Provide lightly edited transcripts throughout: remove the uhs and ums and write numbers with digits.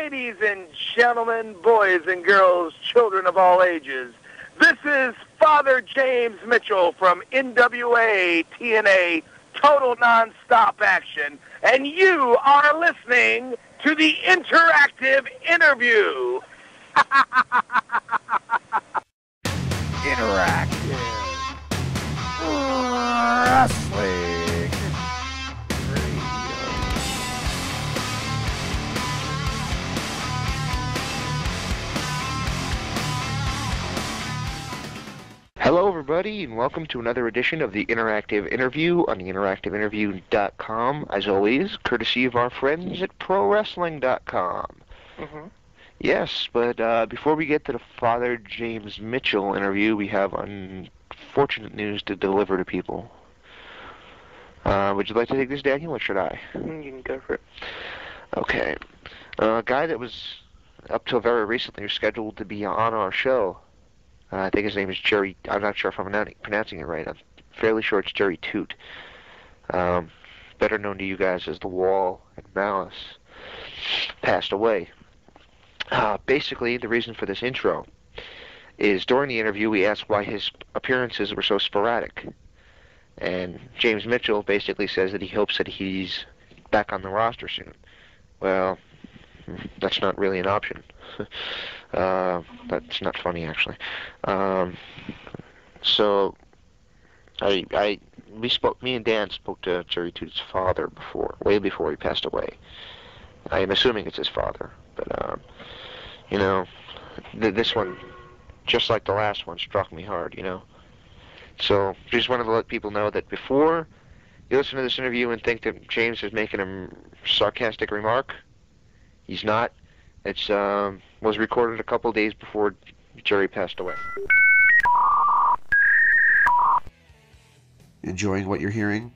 ladies and gentlemen, boys and girls, children of all ages, this is Father James Mitchell from NWA TNA Total Nonstop Action, and you are listening to the Interactive Interview. Interactive Wrestling Radio. Hello everybody, and welcome to another edition of the Interactive Interview on the interactiveinterview.com, as always, courtesy of our friends at ProWrestling.com. Mm-hmm. Yes, but before we get to the Father James Mitchell interview, we have unfortunate news to deliver to people. Would you like to take this, Daniel, or should I? You can go for it. Okay. A guy that was, up till very recently, was scheduled to be on our show. I think his name is Jerry. I'm not sure if I'm pronouncing it right. I'm fairly sure it's Jerry Toot. Better known to you guys as The Wall and Malice. Passed away. Basically, the reason for this intro is during the interview we asked why his appearances were so sporadic. And James Mitchell basically says that he hopes that he's back on the roster soon. Well, that's not really an option. That's not funny, actually. So, me and Dan spoke to Jerry Toot's father way before he passed away. I am assuming it's his father, but, you know, this one, just like the last one, struck me hard, you know. So, just wanted to let people know that before you listen to this interview and think that James is making a sarcastic remark, he's not. It's was recorded a couple days before Jerry passed away. Enjoying what you're hearing?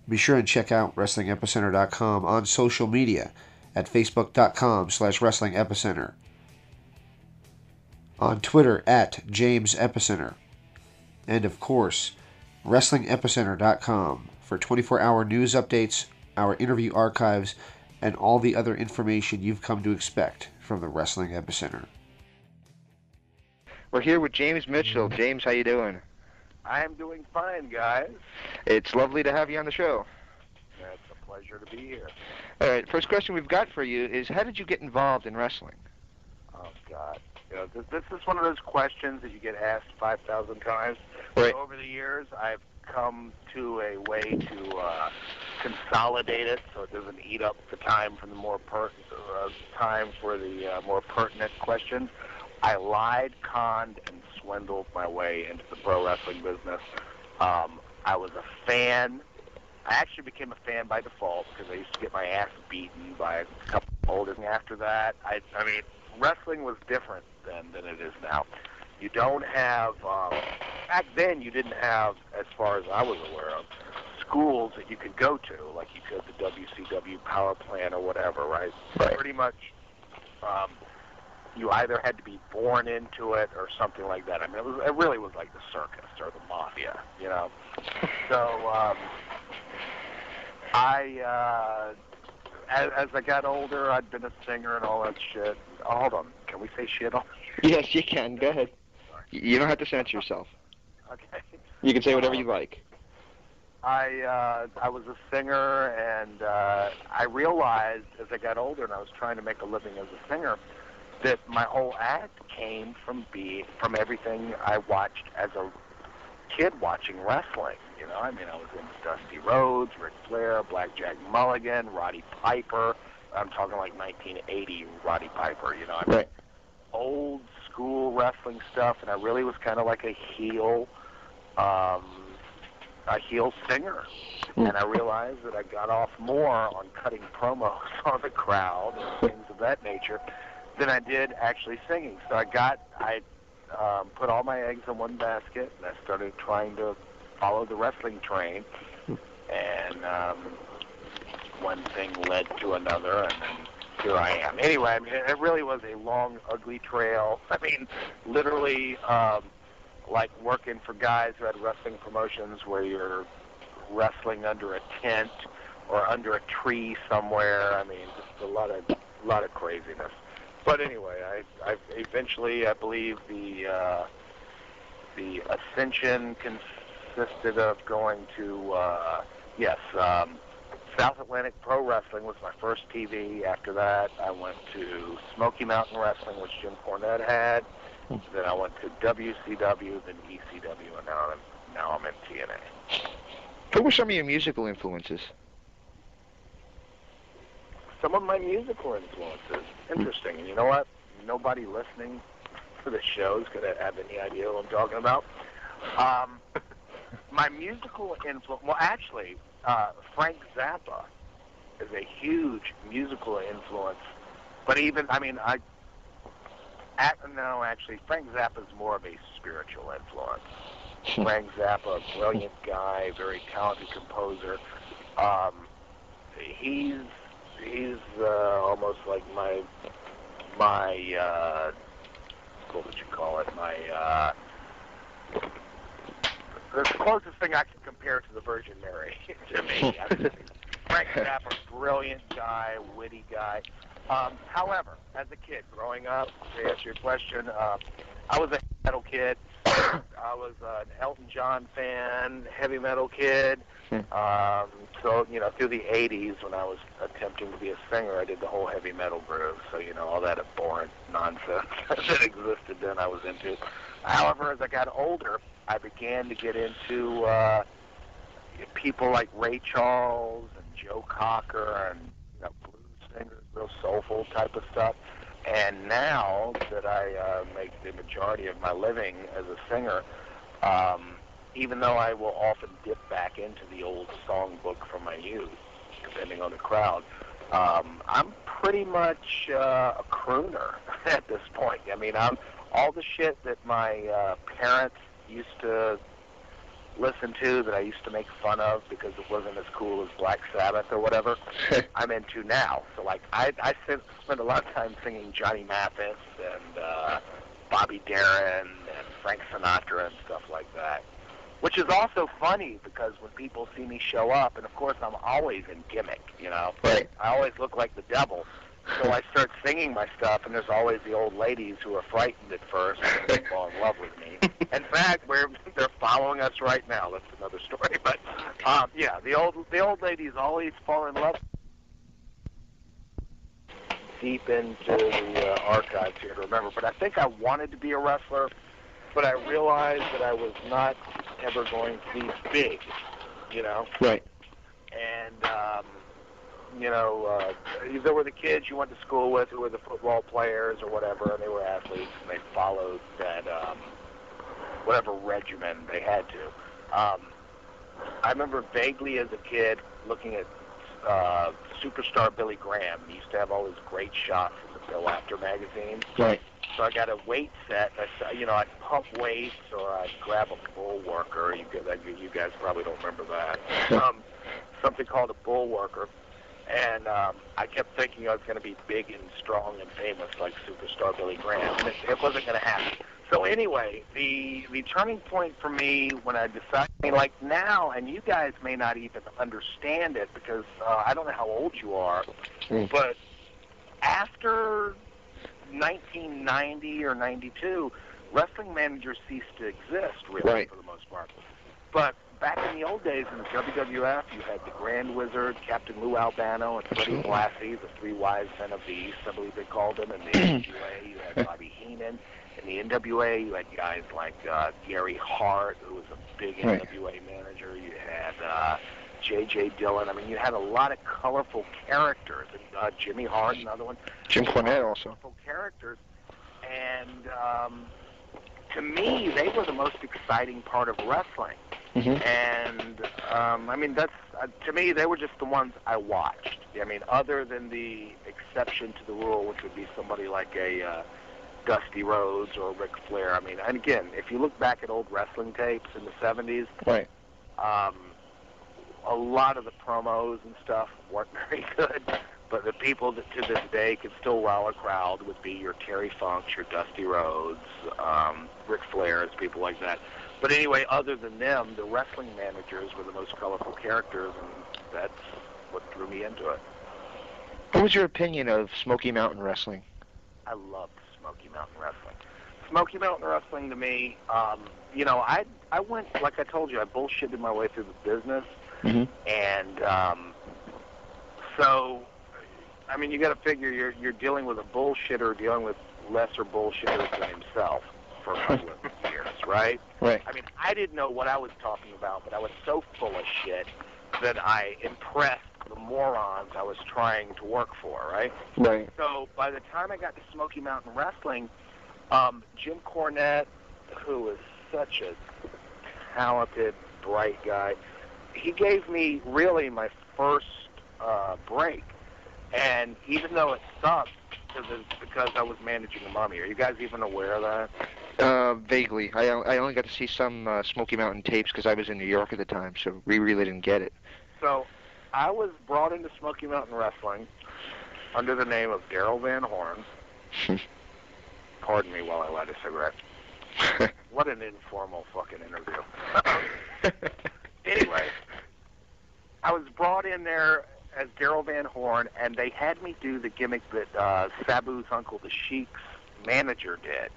Be sure and check out WrestlingEpicenter.com on social media at Facebook.com/WrestlingEpicenter, on Twitter at James Epicenter, and of course, WrestlingEpicenter.com for 24-hour news updates, our interview archives, and all the other information you've come to expect from the Wrestling Epicenter. We're here with James Mitchell. James, how you doing? I am doing fine, guys. It's lovely to have you on the show. It's a pleasure to be here. All right, first question we've got for you is, how did you get involved in wrestling? Oh, God. You know, this is one of those questions that you get asked 5,000 times. Right. Over the years, I've come to a way to consolidate it so it doesn't eat up the time for the more more pertinent questions. I lied, conned, and swindled my way into the pro wrestling business. I was a fan. I actually became a fan by default because I used to get my ass beaten by a couple older. After that, I mean, wrestling was different then than it is now. You don't have, back then you didn't have, as far as I was aware of, schools that you could go to, like you could the WCW Power Plant or whatever, right? Pretty much, you either had to be born into it or something like that. I mean, it really was like the circus or the mafia, you know? So, as I got older, I'd been a singer and all that shit. Oh, hold on. Can we say shit on? Yes, you can. Go ahead. You don't have to censor yourself. Okay. You can say whatever you like. I was a singer, and I realized as I got older and I was trying to make a living as a singer that my whole act came from everything I watched as a kid watching wrestling. You know, I mean, I was into Dusty Rhodes, Ric Flair, Blackjack Mulligan, Roddy Piper. I'm talking like 1980 Roddy Piper, you know. I mean, old school wrestling stuff, and I really was kind of like a heel singer. And I realized that I got off more on cutting promos on the crowd and things of that nature than I did actually singing. So I put all my eggs in one basket, and I started trying to follow the wrestling train. And one thing led to another, and then here I am. Anyway, I mean, it really was a long, ugly trail. I mean, literally, like working for guys who had wrestling promotions where you're wrestling under a tent or under a tree somewhere. I mean, just a lot of lot of craziness. But anyway, I eventually, I believe the ascension consisted of going to South Atlantic Pro Wrestling was my first TV. After that, I went to Smoky Mountain Wrestling, which Jim Cornette had. Then I went to WCW, then ECW, and now I'm in TNA. Who were some of your musical influences? Some of my musical influences. Interesting. And you know what? Nobody listening to the show is going to have any idea what I'm talking about. My musical influence, well, actually, Frank Zappa is a huge musical influence. But even, I mean, actually, Frank Zappa is more of a spiritual influence. Frank Zappa, a brilliant guy, very talented composer. He's almost like my what would you call it? The closest thing I can compare to the Virgin Mary to me. Frank Zappa, brilliant guy, witty guy. However, as a kid growing up, to answer your question, I was a metal kid. I was an Elton John fan, heavy metal kid. So, through the 80s when I was attempting to be a singer, I did the whole heavy metal groove. So, all that abhorrent nonsense that existed then I was into. However, as I got older, I began to get into people like Ray Charles and Joe Cocker and blues singers, real soulful type of stuff. And now that I make the majority of my living as a singer, even though I will often dip back into the old songbook from my youth, depending on the crowd, I'm pretty much a crooner at this point. I mean, I'm all the shit that my parents used to listen to, that I used to make fun of because it wasn't as cool as Black Sabbath or whatever, I'm into now. So, like, I spend a lot of time singing Johnny Mathis and Bobby Darin and Frank Sinatra and stuff like that. Which is also funny because when people see me show up, and of course I'm always in gimmick, Right. I always look like the devil. So I start singing my stuff, and there's always the old ladies who are frightened at first and they fall in love with me. In fact, they're following us right now. That's another story. But the old ladies always fall in love. Deep into the archives here to remember. But I think I wanted to be a wrestler, but I realized that I was not ever going to be big, Right. And there were the kids you went to school with who were the football players or whatever, and they were athletes, and they followed that whatever regimen they had to. I remember vaguely as a kid looking at Superstar Billy Graham. He used to have all his great shots in the Bill After magazine. Right. So I got a weight set. I'd pump weights or I'd grab a bull worker. You guys probably don't remember that. Something called a bull worker. And I kept thinking I was going to be big and strong and famous like Superstar Billy Graham. And it wasn't going to happen. So anyway, the turning point for me when I decided, like now, and you guys may not even understand it because I don't know how old you are, but after 1990 or 92, wrestling managers ceased to exist, really, right, for the most part. But back in the old days in the WWF, you had the Grand Wizard, Captain Lou Albano, and Freddie Blassie, the three wise men of the East, I believe they called them. In the NWA, you had Bobby Heenan. In the NWA, you had guys like Gary Hart, who was a big NWA manager. You had J.J. Dillon. I mean, you had a lot of colorful characters. Jimmy Hart, another one. Jim Cornette also. Colorful characters. And to me, they were the most exciting part of wrestling. Mm-hmm. And, I mean, that's to me, they were just the ones I watched. I mean, other than the exception to the rule, which would be somebody like a Dusty Rhodes or Ric Flair. I mean, and again, if you look back at old wrestling tapes in the 70s, right, a lot of the promos and stuff weren't very good. But the people that to this day can still wow a crowd would be your Terry Funks, your Dusty Rhodes, Ric Flairs, people like that. But anyway, other than them, the wrestling managers were the most colorful characters, and that's what drew me into it. What was your opinion of Smoky Mountain Wrestling? I loved Smoky Mountain Wrestling. Smoky Mountain Wrestling to me, I went, like I told you, I bullshitted my way through the business. Mm-hmm. And so, I mean, you got to figure you're dealing with a bullshitter dealing with lesser bullshitters than himself for a couple of years, right? Right. I mean, I didn't know what I was talking about, but I was so full of shit that I impressed the morons I was trying to work for, right? Right. So by the time I got to Smoky Mountain Wrestling, Jim Cornette, who is such a talented, bright guy, he gave me really my first break. And even though it sucked, because I was managing the Mummy. Are you guys even aware of that? Vaguely. I only got to see some Smoky Mountain tapes because I was in New York at the time, so we really didn't get it. So I was brought into Smoky Mountain Wrestling under the name of Daryl Van Horn. Pardon me while I light a cigarette. What an informal fucking interview. Anyway, I was brought in there as Daryl Van Horn, and they had me do the gimmick that Sabu's uncle, the Sheik's manager, did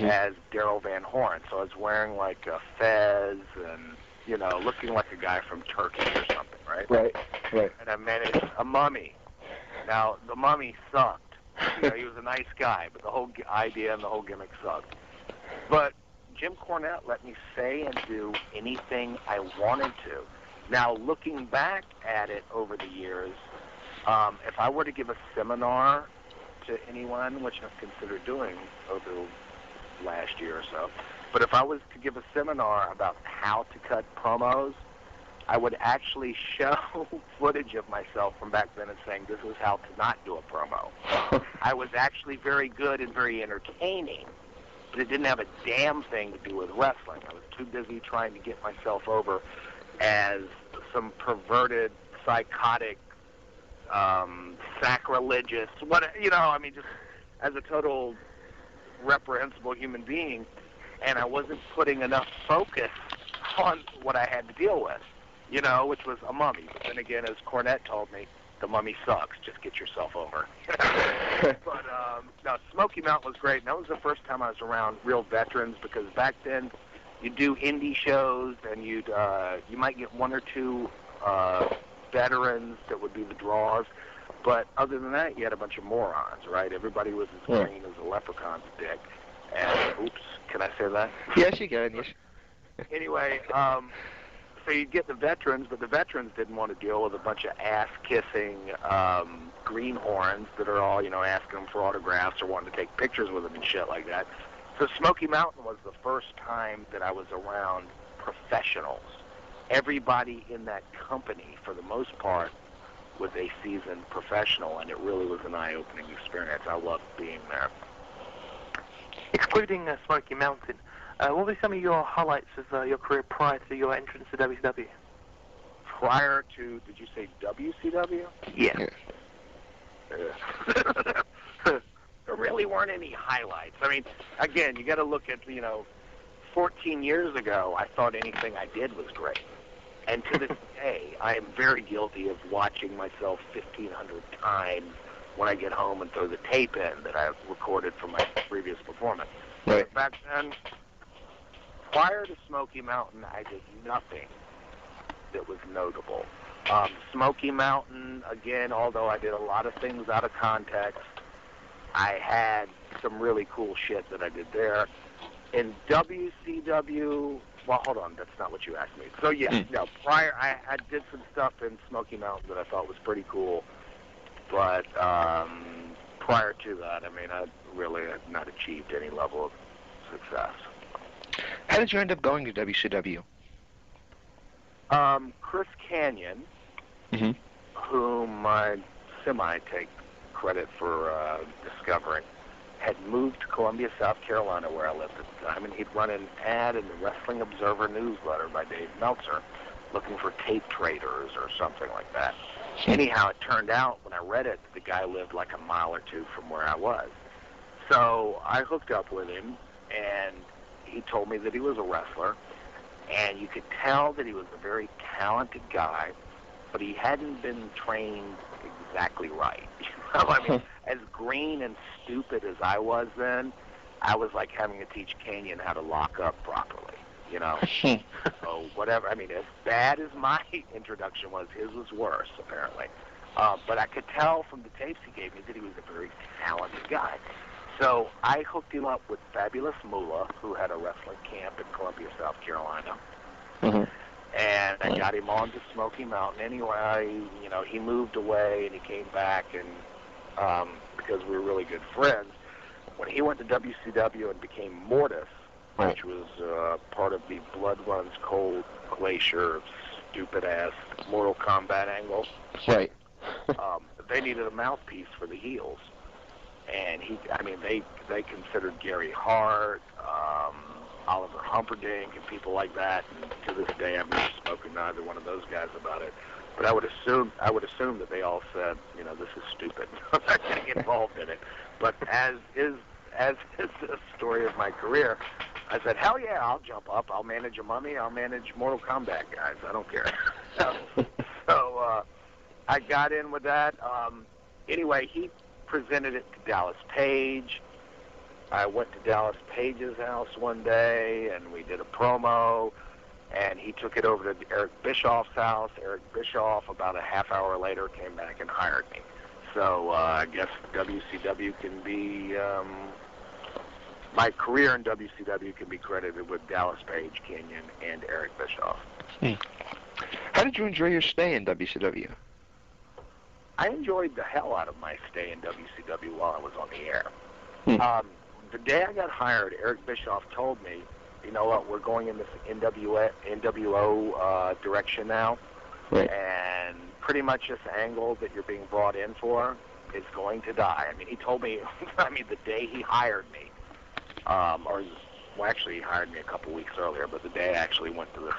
as Daryl Van Horn. So I was wearing like a fez and, looking like a guy from Turkey or something, right? Right. And I managed a Mummy. Now, the Mummy sucked. He was a nice guy, but the whole idea and the whole gimmick sucked. But Jim Cornette let me say and do anything I wanted to. Now, looking back at it over the years, if I were to give a seminar to anyone, which I've considered doing over the last year or so, but if I was to give a seminar about how to cut promos, I would actually show footage of myself from back then and saying, this is how to not do a promo. I was actually very good and very entertaining, but it didn't have a damn thing to do with wrestling. I was too busy trying to get myself over as some perverted, psychotic, sacrilegious, just as a total reprehensible human being, and I wasn't putting enough focus on what I had to deal with, which was a mummy. But then again, as Cornette told me, the mummy sucks. Just get yourself over. But no, Smoky Mountain was great, and that was the first time I was around real veterans, because back then you do indie shows, and you might get one or two veterans that would be the draws, but other than that, you had a bunch of morons, right? Everybody was as green as a leprechaun's dick. And oops, can I say that? Yes, you can. Yes. Anyway, so you'd get the veterans, but the veterans didn't want to deal with a bunch of ass-kissing greenhorns that are all, asking them for autographs or wanting to take pictures with them and shit like that. So Smoky Mountain was the first time that I was around professionals. Everybody in that company, for the most part, was a seasoned professional, and it really was an eye-opening experience. I loved being there. Excluding Smoky Mountain, what were some of your highlights of your career prior to your entrance to WCW? Prior to, did you say WCW? Yeah. There really weren't any highlights. I mean, again, you got to look at, 14 years ago, I thought anything I did was great. And to this day, I am very guilty of watching myself 1,500 times when I get home and throw the tape in that I've recorded from my previous performance. Right. But back then, prior to Smoky Mountain, I did nothing that was notable. Smoky Mountain, again, although I did a lot of things out of context, I had some really cool shit that I did there. In WCW, well, hold on, that's not what you asked me. So, yeah, prior, I did some stuff in Smoky Mountain that I thought was pretty cool, but prior to that, I mean, I really had not achieved any level of success. How did you end up going to WCW? Chris Canyon, whom I semi-take credit for discovering, had moved to Columbia, South Carolina, where I lived at the time, and he'd run an ad in the Wrestling Observer newsletter by Dave Meltzer looking for tape traders or something like that. Anyhow, it turned out when I read it, the guy lived like a mile or two from where I was. So I hooked up with him, and he told me that he was a wrestler, and you could tell that he was a very talented guy, but he hadn't been trained exactly right. I mean, as green and stupid as I was then, I was like having to teach Kenyon how to lock up properly, So whatever. I mean, as bad as my introduction was, his was worse, apparently. But I could tell from the tapes he gave me that he was a very talented guy. So I hooked him up with Fabulous Moolah, who had a wrestling camp in Columbia, South Carolina. Mm-hmm. And I got him on to Smoky Mountain. Anyway, he moved away and he came back, and because we were really good friends, when he went to WCW and became Mortis, which was part of the Blood Runs Cold Glacier stupid-ass Mortal Kombat angle, right. They needed a mouthpiece for the heels. And they considered Gary Hart, Oliver Humperdinck, and people like that. And to this day, I've never spoken to either one of those guys about it. But I would assume that they all said, this is stupid. I'm not getting involved in it. But as is the story of my career, I said, hell yeah, I'll jump up. I'll manage a mummy. I'll manage Mortal Kombat guys. I don't care. So I got in with that. Anyway, he presented it to Dallas Page. I went to Dallas Page's house one day, and we did a promo, and he took it over to Eric Bischoff's house. Eric Bischoff, about a half hour later, came back and hired me. So I guess WCW can be, my career in WCW can be credited with Dallas Page, Kenyon, and Eric Bischoff. How did you enjoy your stay in WCW? I enjoyed the hell out of my stay in WCW while I was on the air. The day I got hired, Eric Bischoff told me, you know what, we're going in this NWO direction now, right. And pretty much this angle that you're being brought in for is going to die. I mean, he told me, the day he hired me, actually he hired me a couple weeks earlier, but the day I actually went to the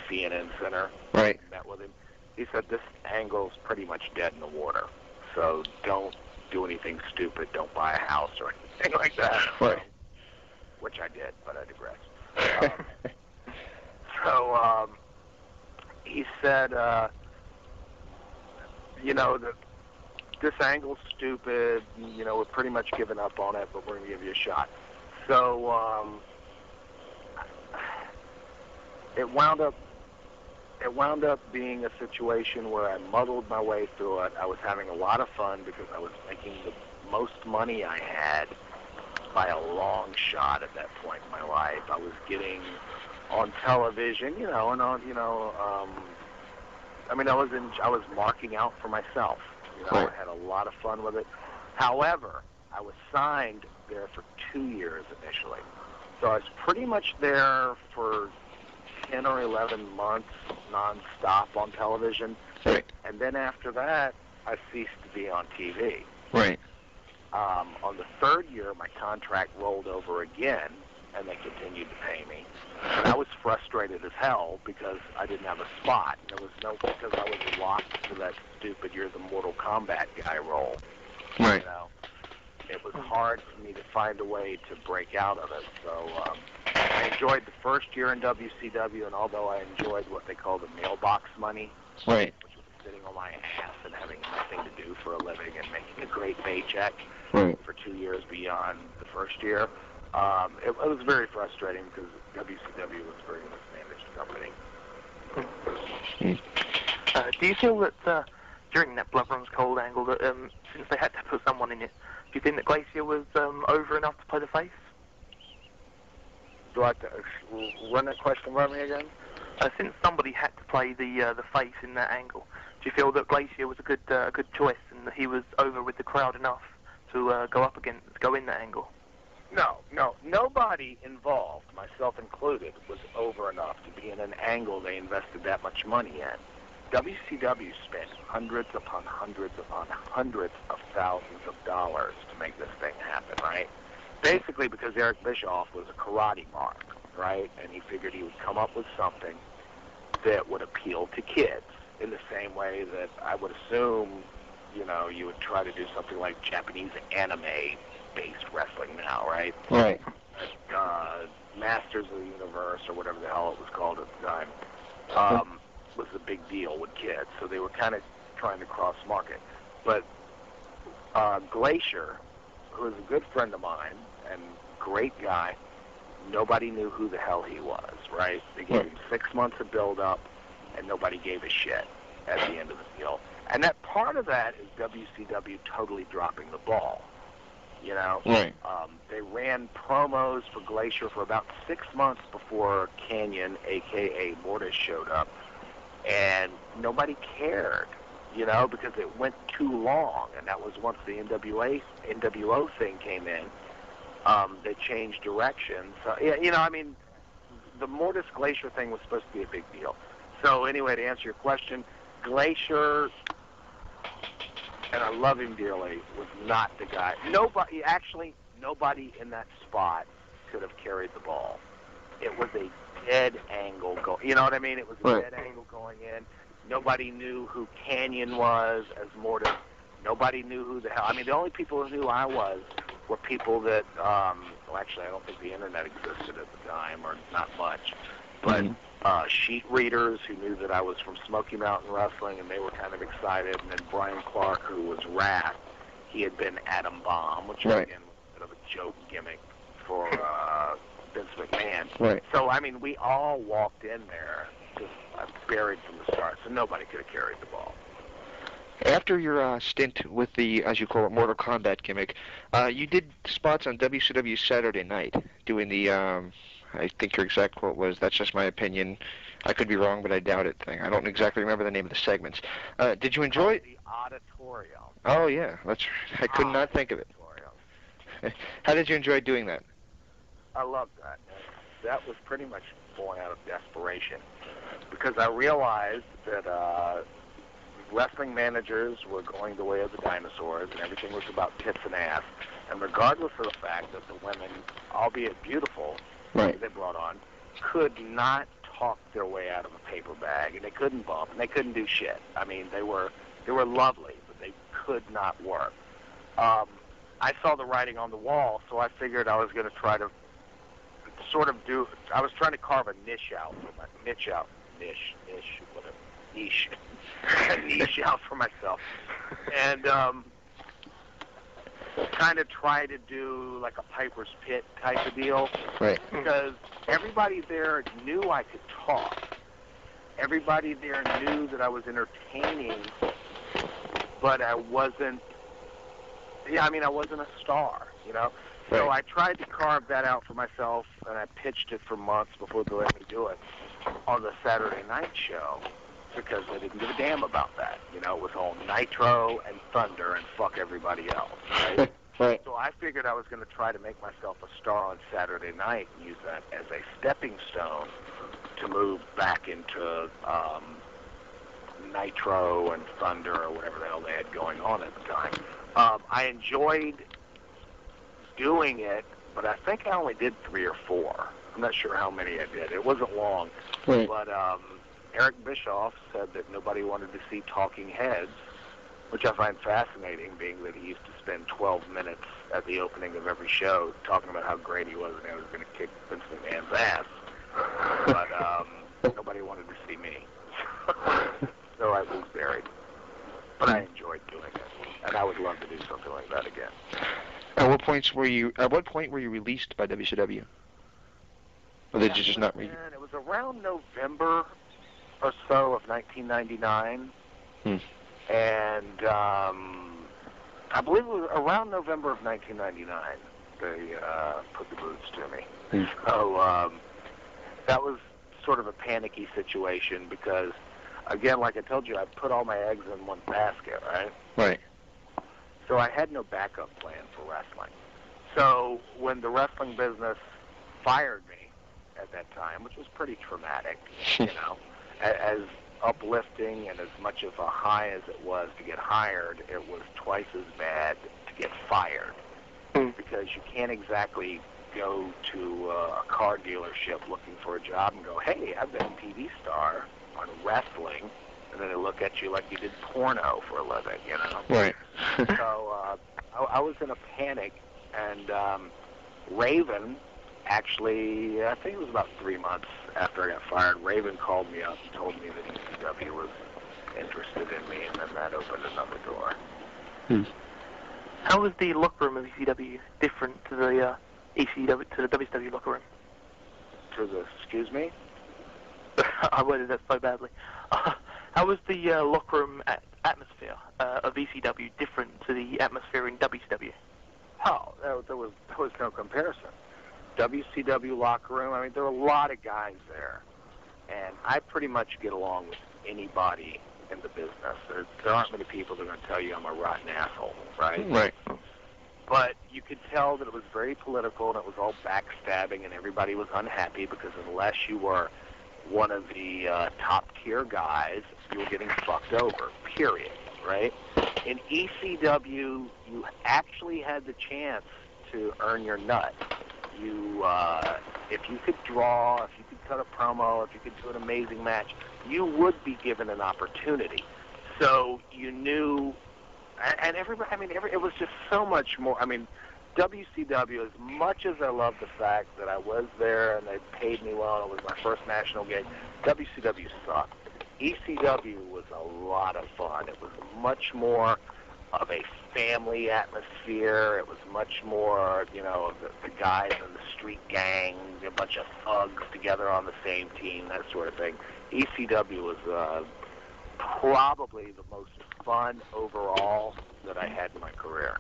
CNN Center, right, and met with him, he said, this angle's pretty much dead in the water, so don't do anything stupid, don't buy a house or anything like that. Right. Which I did, but I digress. He said, that this angle's stupid, we're pretty much giving up on it, but we're going to give you a shot. So it wound up being a situation where I muddled my way through it. I was having a lot of fun because I was making the most money I had by a long shot at that point in my life. I was getting on television, and on, I was marking out for myself. I had a lot of fun with it. However, I was signed there for 2 years initially. So I was pretty much there for 10 or 11 months nonstop on television. Right. And then after that, I ceased to be on TV. Right. On the third year, my contract rolled over again, and they continued to pay me. And I was frustrated as hell because I didn't have a spot. Because I was locked to that stupid "you're the Mortal Kombat guy" role. Right. It was hard for me to find a way to break out of it. So I enjoyed the first year in WCW, and although I enjoyed what they call the mailbox money, right, which was sitting on my ass and having nothing to do for a living and making a great paycheck right, for 2 years beyond the first year, it was very frustrating because WCW was a very mismanaged company. Do you feel that during that Blood Runs Cold angle that since they had to put someone in it, do you think that Glacier was over enough to play the face? Do I have to run that question by me again? Since somebody had to play the face in that angle, do you feel that Glacier was a good choice and that he was over with the crowd enough to go in that angle? No. Nobody involved, myself included, was over enough to be in an angle they invested that much money in. WCW spent hundreds upon hundreds upon hundreds of thousands of dollars to make this thing happen, right? Basically because Eric Bischoff was a karate mark, right? And he figured he would come up with something that would appeal to kids in the same way that I would assume, you would try to do something like Japanese anime-based wrestling now, right? Right. Masters of the Universe, or whatever the hell it was called at the time, was a big deal with kids. So they were kind of trying to cross-market. But Glacier, who is a good friend of mine and great guy, nobody knew who the hell he was, right? They gave him 6 months of build-up, and nobody gave a shit at the end of the deal. And that part of that is WCW totally dropping the ball. You know, Right. They ran promos for Glacier for about 6 months before Canyon, a.k.a. Mortis, showed up. And nobody cared, you know, because it went too long. And that was once the NWO thing came in. They changed direction. So, yeah, you know, I mean, the Mortis Glacier thing was supposed to be a big deal. So anyway, to answer your question, Glacier, and I love him dearly, was not the guy. Nobody in that spot could have carried the ball. It was a dead angle you know what I mean? It was a dead angle going in. Nobody knew who Canyon was as Mortis. Nobody knew who the hell. I mean, the only people who knew I was were people that, well, actually, I don't think the internet existed at the time, or not much, but sheet readers who knew that I was from Smoky Mountain Wrestling, and they were kind of excited. And then Brian Clark, who was Wrath, he had been Atom Bomb, which again was a bit of a joke gimmick for Vince McMahon. Right. So, I mean, we all walked in there just buried from the start, so nobody could have carried the ball. After your stint with the, as you call it, Mortal Kombat gimmick, you did spots on WCW Saturday Night, doing the, I think your exact quote was, "That's just my opinion. I could be wrong, but I doubt it" thing. I don't exactly remember the name of the segments. Did you enjoy it? The Auditorium. Oh, yeah. I could not think of it. How did you enjoy doing that? I loved that. That was pretty much born out of desperation, because I realized that wrestling managers were going the way of the dinosaurs, and everything was about tits and ass. And regardless of the fact that the women, albeit beautiful, that they brought on, could not talk their way out of a paper bag, and they couldn't bump, and they couldn't do shit. I mean, they were lovely, but they could not work. I saw the writing on the wall, so I figured I was going to try to I was trying to carve a niche out for myself, and kind of try to do like a Piper's Pit type of deal, because everybody there knew I could talk. Everybody there knew that I was entertaining, but I wasn't a star, you know? So I tried to carve that out for myself, and I pitched it for months before they let me do it on the Saturday night show, because they didn't give a damn about that. You know, it was all Nitro and Thunder and fuck everybody else, right? So I figured I was going to try to make myself a star on Saturday night and use that as a stepping stone to move back into Nitro and Thunder or whatever the hell they had going on at the time. I enjoyed doing it, but I think I only did 3 or 4. I'm not sure how many I did. It wasn't long. But Eric Bischoff said that nobody wanted to see talking heads, which I find fascinating, being that he used to spend 12 minutes at the opening of every show talking about how great he was and how he was going to kick Vince McMahon's ass. But nobody wanted to see me. So I was buried. But I enjoyed doing it, and I would love to do something like that again. At what point were you released by WCW? Or did you just not read? It was around November or so of 1999, and I believe it was around November of 1999 they put the boots to me. So that was sort of a panicky situation because, again, like I told you, I put all my eggs in one basket, right? Right. So I had no backup plan for wrestling. So when the wrestling business fired me at that time, which was pretty traumatic, you know, as uplifting and as much of a high as it was to get hired, it was twice as bad to get fired, because you can't exactly go to a car dealership looking for a job and go, "Hey, I've been a TV star on wrestling," and then they look at you like you did porno for a living, you know? Right. So I was in a panic, and Raven, actually, I think it was about 3 months after I got fired, Raven called me up and told me that ECW was interested in me, and then that opened another door. How was the locker room of ECW different to the WCW locker room? Excuse me? I worded that so badly. How was the locker room atmosphere of ECW different to the atmosphere in WCW? Oh, there was no comparison. WCW locker room, I mean, there were a lot of guys there, and I pretty much get along with anybody in the business. There aren't many people that are going to tell you I'm a rotten asshole, right? Right. But you could tell that it was very political, and it was all backstabbing, and everybody was unhappy because unless you were one of the top-tier guys, you were getting fucked over, period, right? In ECW, you actually had the chance to earn your nut. If you could draw, if you could cut a promo, if you could do an amazing match, you would be given an opportunity. So you knew, and everybody, I mean, it was just so much more. I mean, WCW, as much as I love the fact that I was there and they paid me well, it was my first national gig, WCW sucked. ECW was a lot of fun. It was much more of a family atmosphere. It was much more, you know, the guys in the street gang, a bunch of thugs together on the same team, that sort of thing. ECW was probably the most fun overall that I had in my career.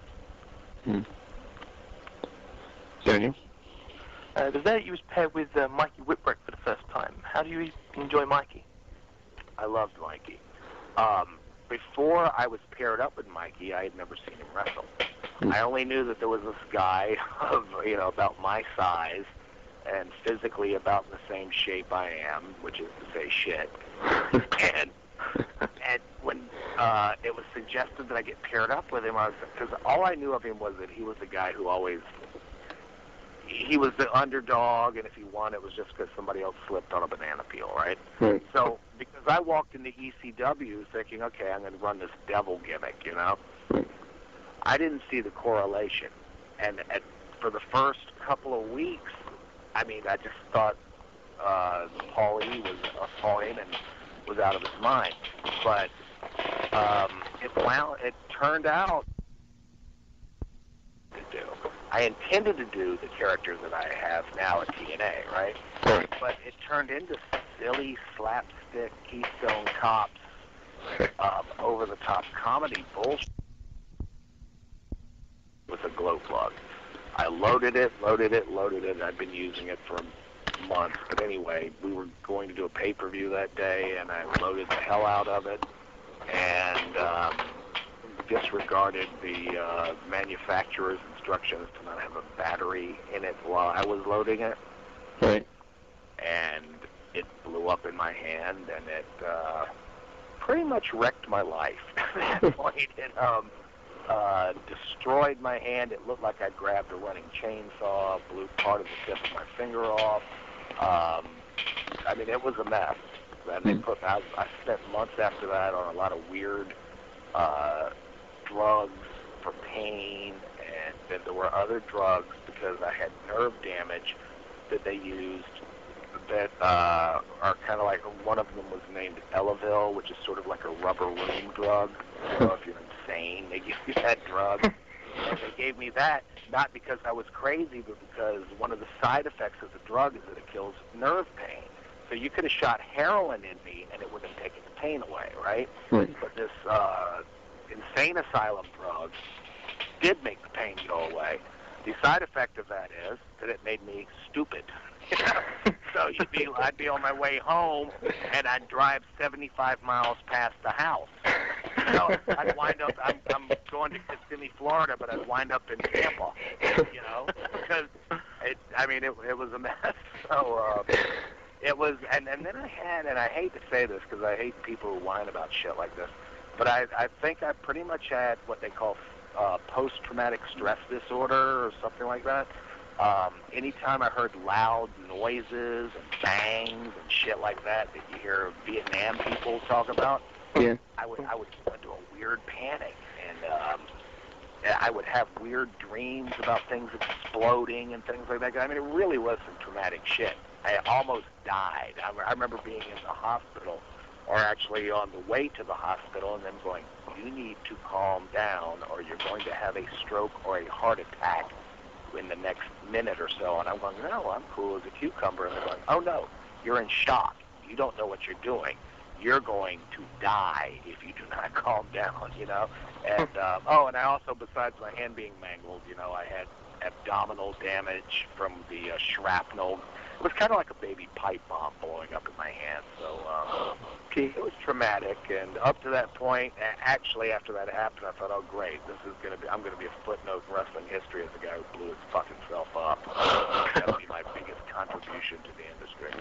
Daniel? The day you was paired with Mikey Whipwreck for the first time, how do you enjoy Mikey? I loved Mikey. Before I was paired up with Mikey, I had never seen him wrestle. I only knew that there was this guy of, you know, about my size and physically about in the same shape I am, which is to say shit. and when it was suggested that I get paired up with him, because all I knew of him was that he was the guy who always, he was the underdog, and if he won, it was just because somebody else slipped on a banana peel, right? Right. So, because I walked into ECW thinking, okay, I'm going to run this devil gimmick, you know? Right. I didn't see the correlation. And for the first couple of weeks, I mean, I just thought Paulie was a Heyman and was out of his mind. But it turned out to do. I intended to do the characters that I have now at TNA, right? Right. But it turned into silly slapstick Keystone Cops, over-the-top comedy bullshit with a glow plug. I loaded it. I've been using it for months. But anyway, we were going to do a pay-per-view that day, and I loaded the hell out of it and disregarded the manufacturer's instructions to not have a battery in it while I was loading it. Right. And it blew up in my hand, and it pretty much wrecked my life at that point. It destroyed my hand. It looked like I'd grabbed a running chainsaw, blew part of the tip of my finger off. I mean, it was a mess. And I spent months after that on a lot of weird drugs for pain, and then there were other drugs because I had nerve damage that they used that are kind of like, one of them was named Elavil, which is sort of like a rubber room drug. I don't know if you're insane, they give you that drug. And they gave me that, not because I was crazy, but because one of the side effects of the drug is that it kills nerve pain. So you could have shot heroin in me, and it wouldn't have taken the pain away, right? Right. But this insane asylum drug did make the pain go away. The side effect of that is that it made me stupid. So I'd be on my way home, and I'd drive 75 miles past the house. So I'd wind up, I'm going to Kissimmee, Florida, but I'd wind up in Tampa, you know, because it was a mess. So it was, and then I had, and I hate to say this because I hate people who whine about shit like this, but I think I pretty much had what they call post-traumatic stress disorder or something like that. Anytime I heard loud noises and bangs and shit like that you hear Vietnam people talk about, yeah, I would go into a weird panic, and I would have weird dreams about things exploding and things like that. I mean, it really was some traumatic shit. I almost died. I remember being in the hospital or actually on the way to the hospital, and them going, you need to calm down or you're going to have a stroke or a heart attack in the next minute or so. And I'm going, no, I'm cool as a cucumber. And they're going, oh, no, you're in shock. You don't know what you're doing. You're going to die if you do not calm down, you know. And, and I also, besides my hand being mangled, you know, I had abdominal damage from the shrapnel. It was kind of like a baby pipe bomb blowing up in my hand. So it was traumatic. And up to that point, actually after that happened, I thought, oh great, I'm gonna be a footnote in wrestling history as the guy who blew his fucking self up. That'll be my biggest contribution to the industry.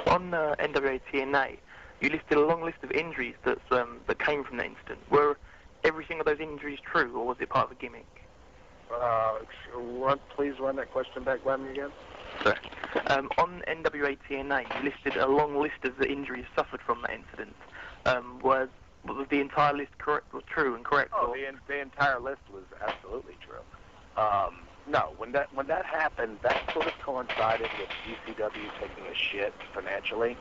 On NWA TNA, you listed a long list of injuries that came from that incident. Were every single of those injuries true, or was it part of a gimmick? Please run that question back by me again. Sorry. On NWA TNA, you listed a long list of the injuries suffered from that incident. Was the entire list true and correct? Oh, the entire list was absolutely true. No, when that happened, that sort of coincided with ECW taking a shit financially.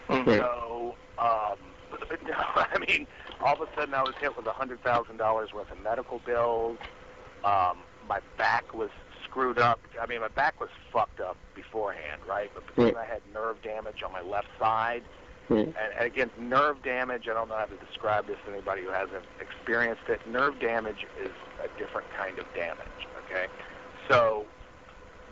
Mm-hmm. So, no, I mean, all of a sudden I was hit with $100,000 worth of medical bills. My back was screwed up. I mean, my back was fucked up beforehand, right? But because I had nerve damage on my left side, and again, nerve damage, I don't know how to describe this to anybody who hasn't experienced it. Nerve damage is a different kind of damage, okay? So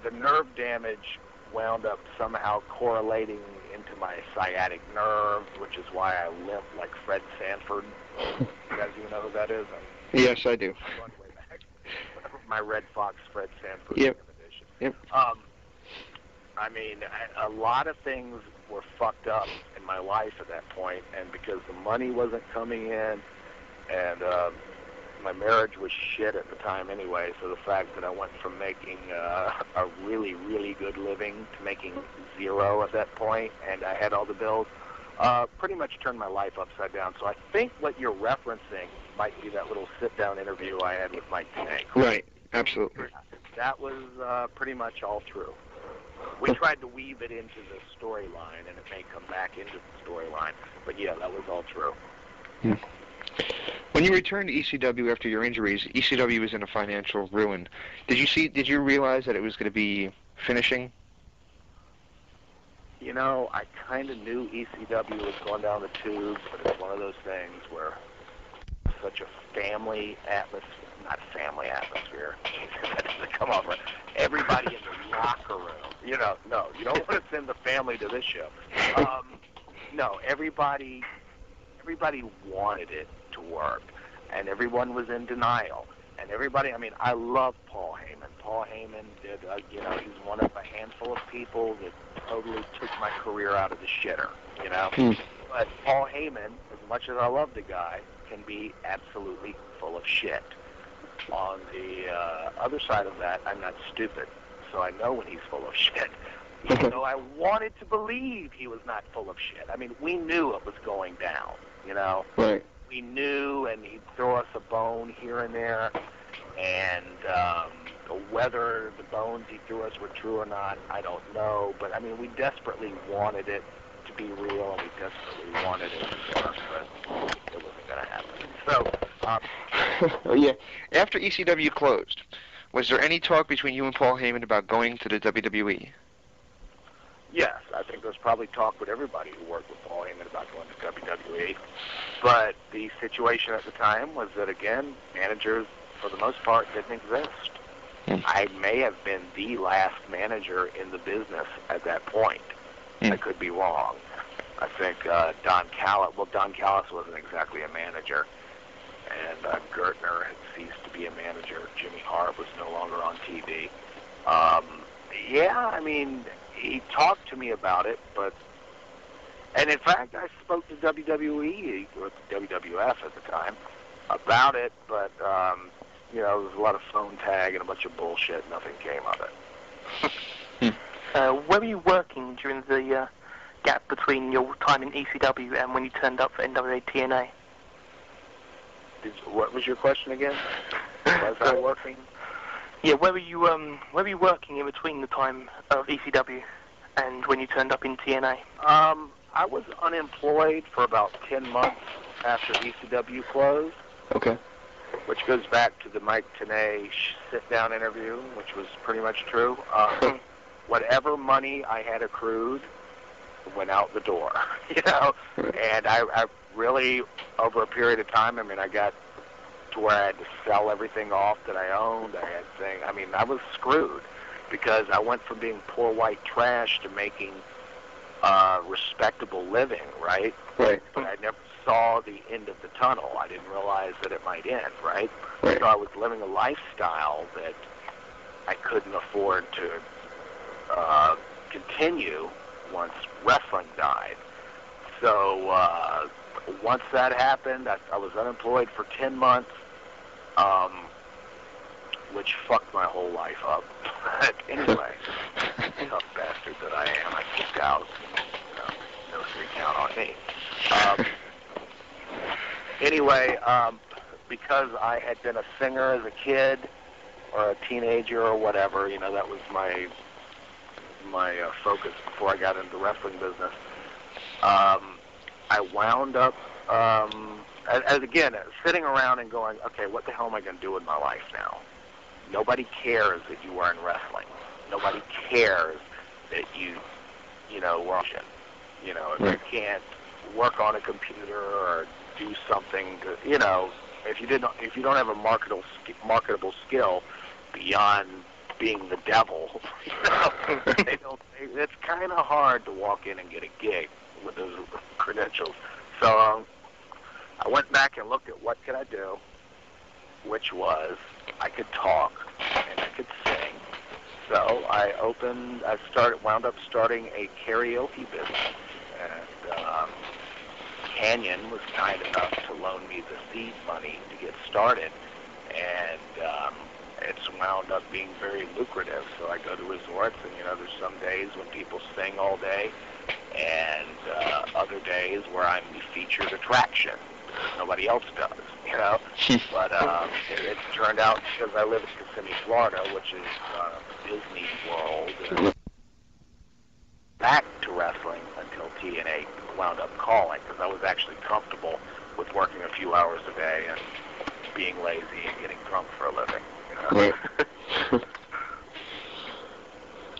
the nerve damage wound up somehow correlating into my sciatic nerve, which is why I limp like Fred Sanford. You guys even know who that is? Yes, I do. I'm going way back. My Red Fox Fred Sanford edition. Yep. I mean, a lot of things were fucked up in my life at that point, and because the money wasn't coming in, and my marriage was shit at the time anyway, so the fact that I went from making a really, really good living to making zero at that point, and I had all the bills, pretty much turned my life upside down. So I think what you're referencing might be that little sit-down interview I had with Mike Tank. Right, absolutely. That was pretty much all true. We tried to weave it into the storyline, and it may come back into the storyline. But yeah, that was all true. When you returned to ECW after your injuries, ECW was in a financial ruin. Did you realize that it was going to be finishing? You know, I kind of knew ECW was going down the tubes, but it's one of those things where such a family atmosphere, not family atmosphere, that doesn't come off right. Everybody in the locker room, you know, no, you don't want to send the family to this show. No, everybody wanted it to work, and everyone was in denial. And everybody, I mean, I love Paul Heyman. Paul Heyman did, he's one of a handful of people that totally took my career out of the shitter, you know? But Paul Heyman, as much as I love the guy, can be absolutely full of shit. On the other side of that, I'm not stupid, so I know when he's full of shit. Even though I wanted to believe he was not full of shit. I mean, we knew it was going down, you know? Right. We knew, and he'd throw us a bone here and there, and whether the bones he threw us were true or not, I don't know. But, I mean, we desperately wanted it to be real, and we desperately wanted it to work, but it wasn't going to happen. So, yeah. After ECW closed, was there any talk between you and Paul Heyman about going to the WWE? Yes, I think there was probably talk with everybody who worked with Paul Heyman about going to WWE. But the situation at the time was that, again, managers, for the most part, didn't exist. I may have been the last manager in the business at that point. I could be wrong. I think Don Callis wasn't exactly a manager, and Gertner had ceased to be a manager. Jimmy Hart was no longer on TV. Yeah, I mean, he talked to me about it, and in fact, I spoke to WWE, or WWF at the time, about it, but, there was a lot of phone tag and a bunch of bullshit. Nothing came of it. Where were you working during the gap between your time in ECW and when you turned up for NWA TNA? What was your question again? Was I working? Yeah, where were you working in between the time of ECW and when you turned up in TNA? I was unemployed for about 10 months after ECW closed. Okay. Which goes back to the Mike Tenay sit-down interview, which was pretty much true. Whatever money I had accrued went out the door, you know. And I really, over a period of time, I mean, I got to where I had to sell everything off that I owned. I was screwed because I went from being poor white trash to making respectable living, right? Right. But I never saw the end of the tunnel. I didn't realize that it might end, right? So I was living a lifestyle that I couldn't afford to continue once wrestling died. So once that happened, I was unemployed for 10 months, which fucked my whole life up. But anyway, tough bastard that I am, I kicked out. No recount on me. Anyway, because I had been a singer as a kid or a teenager or whatever, you know, that was my focus before I got into the wrestling business. I wound up, as again, sitting around and going, okay, what the hell am I going to do with my life now? Nobody cares that you were in wrestling. Nobody cares that you know, were, you know, if you can't work on a computer or do something to, you know, if you don't have a marketable skill beyond being the devil, you know, it's kind of hard to walk in and get a gig with those credentials. So I went back and looked at what could I do, which was I could talk and I could sing. So I wound up starting a karaoke business, and Canyon was kind enough to loan me the seed money to get started, and it's wound up being very lucrative. So I go to resorts, and, you know, there's some days when people sing all day, and other days where I'm the featured attraction. Nobody else does, you know. But it's turned out, because I live in Kissimmee, Florida, which is Disney World, back to wrestling until TNA wound up calling, because I was actually comfortable with working a few hours a day and being lazy and getting drunk for a living. You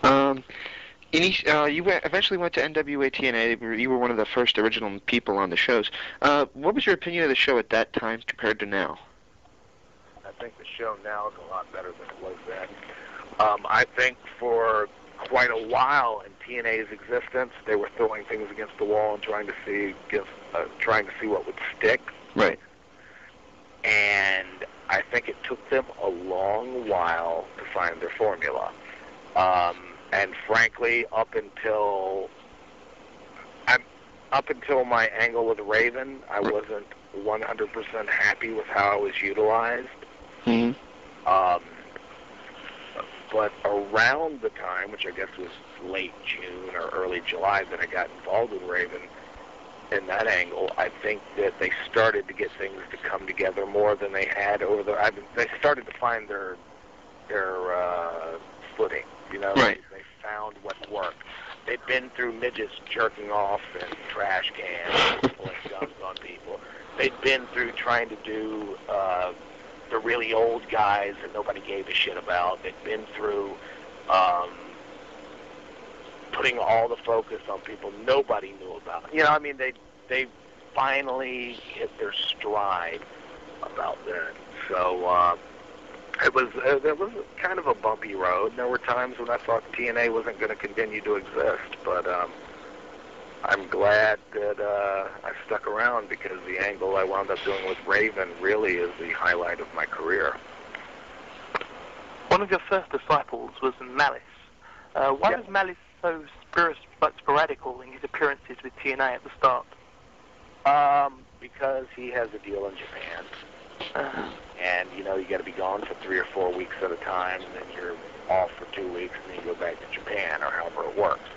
know? You eventually went to NWA TNA. You were one of the first original people on the shows. What was your opinion of the show at that time compared to now? I think the show now is a lot better than it was then. I think for quite a while in TNA's existence, they were throwing things against the wall and trying to see what would stick. Right. And I think it took them a long while to find their formula. And frankly, up until my angle with Raven, I wasn't 100% happy with how I was utilized. Mm-hmm. But around the time, which I guess was late June or early July, that I got involved with Raven in that angle, I think that they started to get things to come together more than they had they started to find their footing. You know, right. They found what worked. They'd been through midgets jerking off in trash cans, pulling guns on people. They'd been through trying to do the really old guys that nobody gave a shit about. They'd been through putting all the focus on people nobody knew about. You know, I mean, they finally hit their stride about then. So it was kind of a bumpy road. There were times when I thought TNA wasn't going to continue to exist, but I'm glad that I stuck around, because the angle I wound up doing with Raven really is the highlight of my career. One of your first disciples was Malice. Why was Malice so sporadical in his appearances with TNA at the start? Because he has a deal in Japan. And, you know, you got to be gone for 3 or 4 weeks at a time, and then you're off for 2 weeks, and then you go back to Japan, or however it works.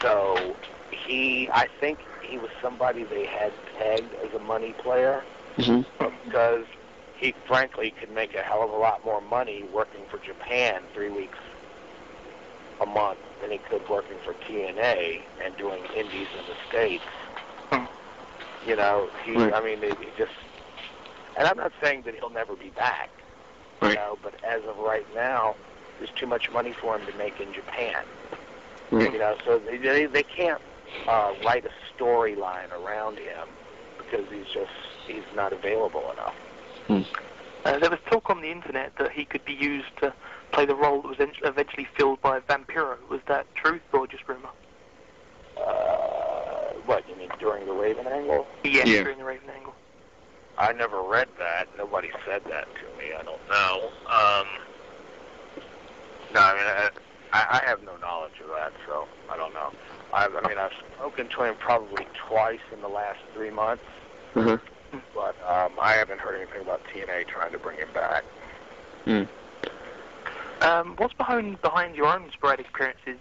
So I think he was somebody they had pegged as a money player, because he, frankly, could make a hell of a lot more money working for Japan 3 weeks a month than he could working for TNA and doing indies in the States. You know, he just, and I'm not saying that he'll never be back, you know, but as of right now, there's too much money for him to make in Japan. You know, so they can't write a storyline around him because he's not available enough. There was talk on the internet that he could be used to play the role that was eventually filled by Vampiro. Was that truth or just rumor? What, you mean during the Raven angle? Yeah, during the Raven angle. I never read that. Nobody said that to me. I don't know. No, I mean, I have no knowledge of that, so I don't know. I've spoken to him probably twice in the last 3 months, but I haven't heard anything about TNA trying to bring him back. What's behind your own sporadic appearances,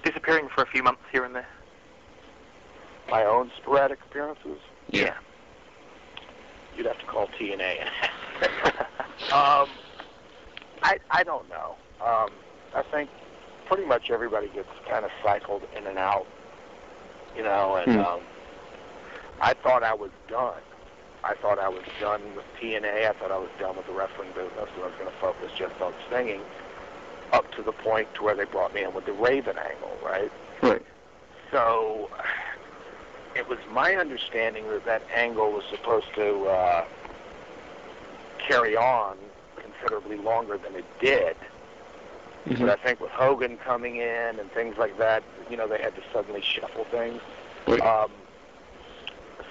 disappearing for a few months here and there? My own sporadic appearances? Yeah. You'd have to call TNA. I don't know. I think pretty much everybody gets kind of cycled in and out, you know, and I thought I was done. I thought I was done with TNA. I thought I was done with the wrestling business, and I was going to focus just on singing up to the point to where they brought me in with the Raven angle, right? Right. So it was my understanding that angle was supposed to carry on considerably longer than it did. But I think with Hogan coming in and things like that, you know, they had to suddenly shuffle things.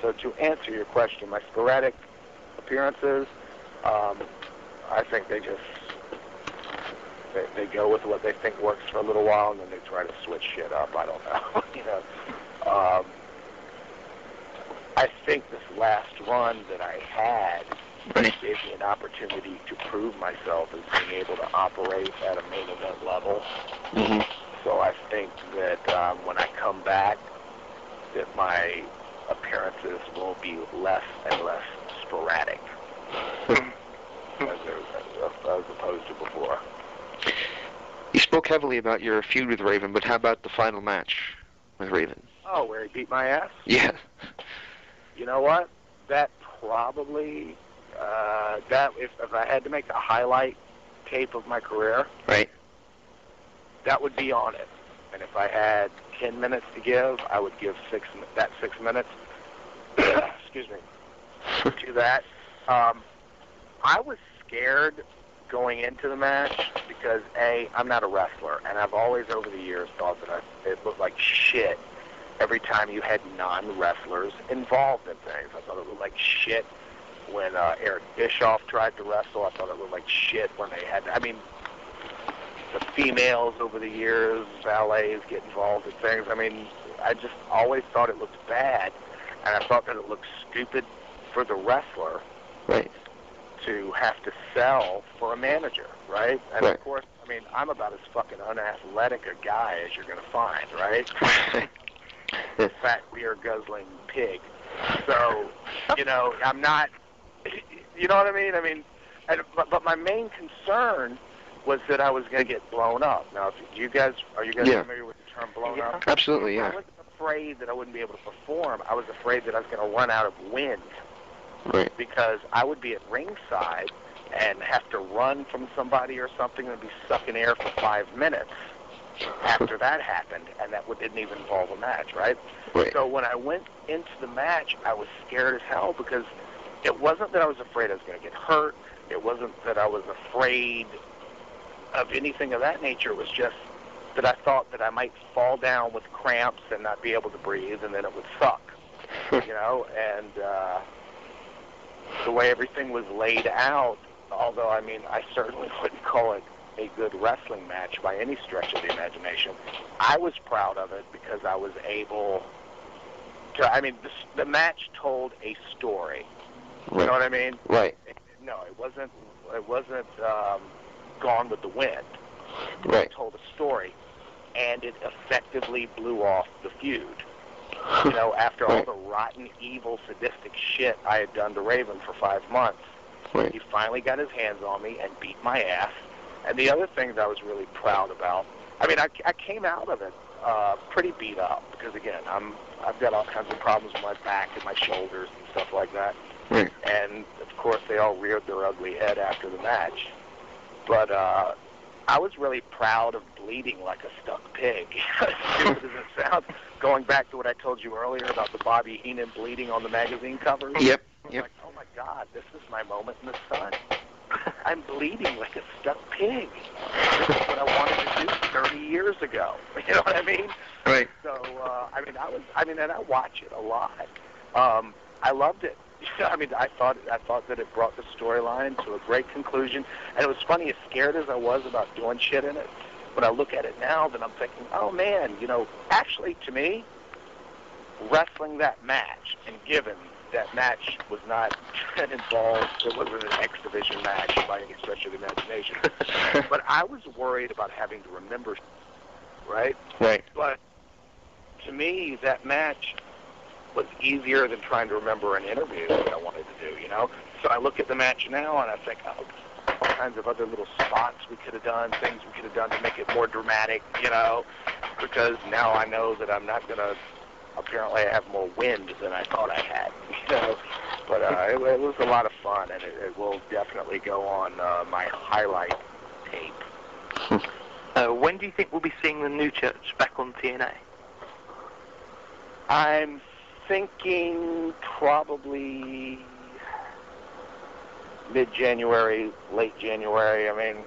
So to answer your question, my sporadic appearances, I think they go with what they think works for a little while, and then they try to switch shit up. I don't know. You know, I think this last run that I had gave me an opportunity to prove myself as being able to operate at a main event level. So I think that when I come back, that my appearances will be less and less sporadic as opposed to before. You spoke heavily about your feud with Raven, but how about the final match with Raven? Oh, where he beat my ass? Yeah. You know what? That probably, if I had to make a highlight tape of my career, that would be on it. And if I had 10 minutes to give, I would give 6 minutes, excuse me, to that. I was scared going into the match because, A, I'm not a wrestler, and I've always over the years thought that it looked like shit every time you had non-wrestlers involved in things. I thought it looked like shit when Eric Bischoff tried to wrestle. I thought it looked like shit when they had, the females over the years, ballets get involved in things. I just always thought it looked bad, and I thought that it looked stupid for the wrestler to have to sell for a manager, right? And of course, I'm about as fucking unathletic a guy as you're going to find, right? Fat beer guzzling pig. So, I'm not, you know what I mean? But my main concern was that I was going to get blown up. Now, are you guys familiar with the term blown up? Absolutely, yeah. I wasn't afraid that I wouldn't be able to perform. I was afraid that I was going to run out of wind. Because I would be at ringside and have to run from somebody or something and be sucking air for 5 minutes after that happened, and that didn't even involve a match, right? So when I went into the match, I was scared as hell because it wasn't that I was afraid I was going to get hurt. It wasn't that I was afraid of anything of that nature. It was just that I thought that I might fall down with cramps and not be able to breathe, and then it would suck, and the way everything was laid out, although, I certainly wouldn't call it a good wrestling match by any stretch of the imagination, I was proud of it because I was able to, the match told a story. You know what I mean? No, it wasn't Gone with the Wind. It told a story, and it effectively blew off the feud. After all the rotten, evil, sadistic shit I had done to Raven for 5 months, he finally got his hands on me and beat my ass. And the other thing that I was really proud about I mean, I came out of it pretty beat up because, again, I've got all kinds of problems with my back and my shoulders and stuff like that. Right. And, of course, they all reared their ugly head after the match. But I was really proud of bleeding like a stuck pig. As stupid as it sounds, going back to what I told you earlier about the Bobby Heenan bleeding on the magazine covers. Yep. Like, oh, my God, this is my moment in the sun. I'm bleeding like a stuck pig. This is what I wanted to do 30 years ago. You know what I mean? Right. So, and I watch it a lot. I loved it. I mean, I thought that it brought the storyline to a great conclusion. And it was funny, as scared as I was about doing shit in it, when I look at it now, then I'm thinking, oh, man, actually, to me, wrestling that match, and given that match was not involved, it wasn't an X Division match by any stretch of the imagination, but I was worried about having to remember, right? Right. But to me, that match was easier than trying to remember an interview that I wanted to do, So I look at the match now and I think, oh, all kinds of other little spots we could have done, things we could have done to make it more dramatic, because now I know that I'm not going to, apparently I have more wind than I thought I had, But it was a lot of fun, and it will definitely go on my highlight tape. When do you think we'll be seeing the new church back on TNA? I'm thinking probably mid-January, late January. I mean,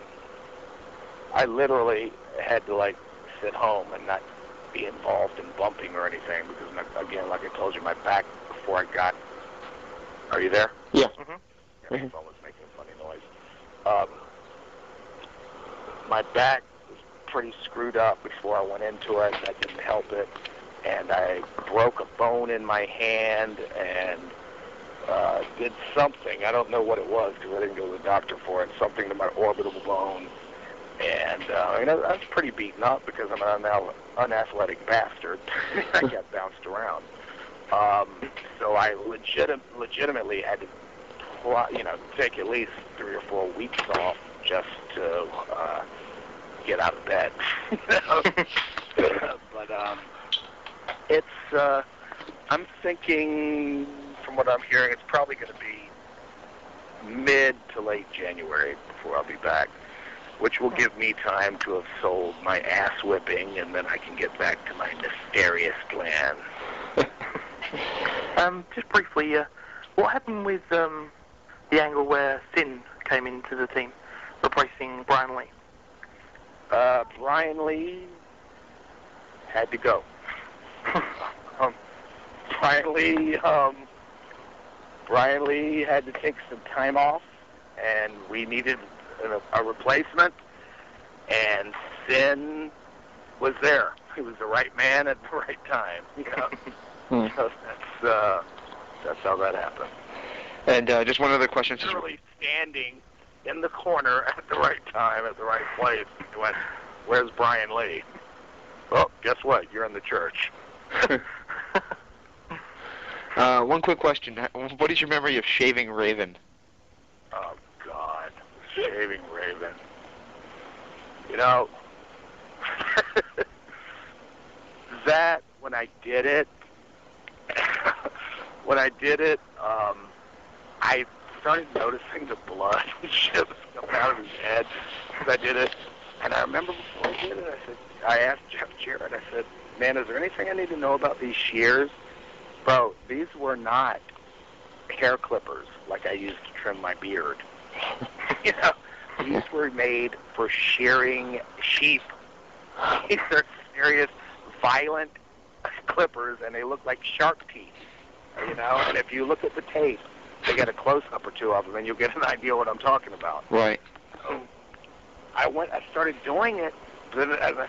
I literally had to, sit home and not be involved in bumping or anything because, again, like I told you, my back before I got... Are you there? Yeah. Mm-hmm. Yeah, my phone was making a funny noise. My back was pretty screwed up before I went into it, and I didn't help it. And I broke a bone in my hand and did something. I don't know what it was because I didn't go to the doctor for it. Something to my orbital bone. And I was pretty beaten up because I'm an unathletic bastard. I got bounced around. So I legitimately had to, take at least 3 or 4 weeks off just to get out of bed. But it's, I'm thinking, from what I'm hearing, it's probably going to be mid to late January before I'll be back, which will give me time to have sold my ass whipping, and then I can get back to my nefarious plan. Just briefly, what happened with the angle where Sin came into the team, replacing Brian Lee? Brian Lee had to go. Brian Lee had to take some time off, and we needed a replacement, and Sin was there. He was the right man at the right time, So that's how that happened. And just one other question. Literally standing in the corner at the right time, at the right place. He went, "Where's Brian Lee?" Well, guess what? You're in the church. One quick question. What is your memory of shaving Raven? Oh, God. Shaving Raven. That, when I did it, I started noticing the blood just coming out of his head as I did it. And I remember before I did it, I asked Jeff Jarrett, I said, man, is there anything I need to know about these shears? Bro, these were not hair clippers like I used to trim my beard. These were made for shearing sheep. These are serious, violent clippers, and they look like shark teeth. And if you look at the tape, they get a close-up or two of them, and you'll get an idea what I'm talking about. Right. So I started doing it, then as I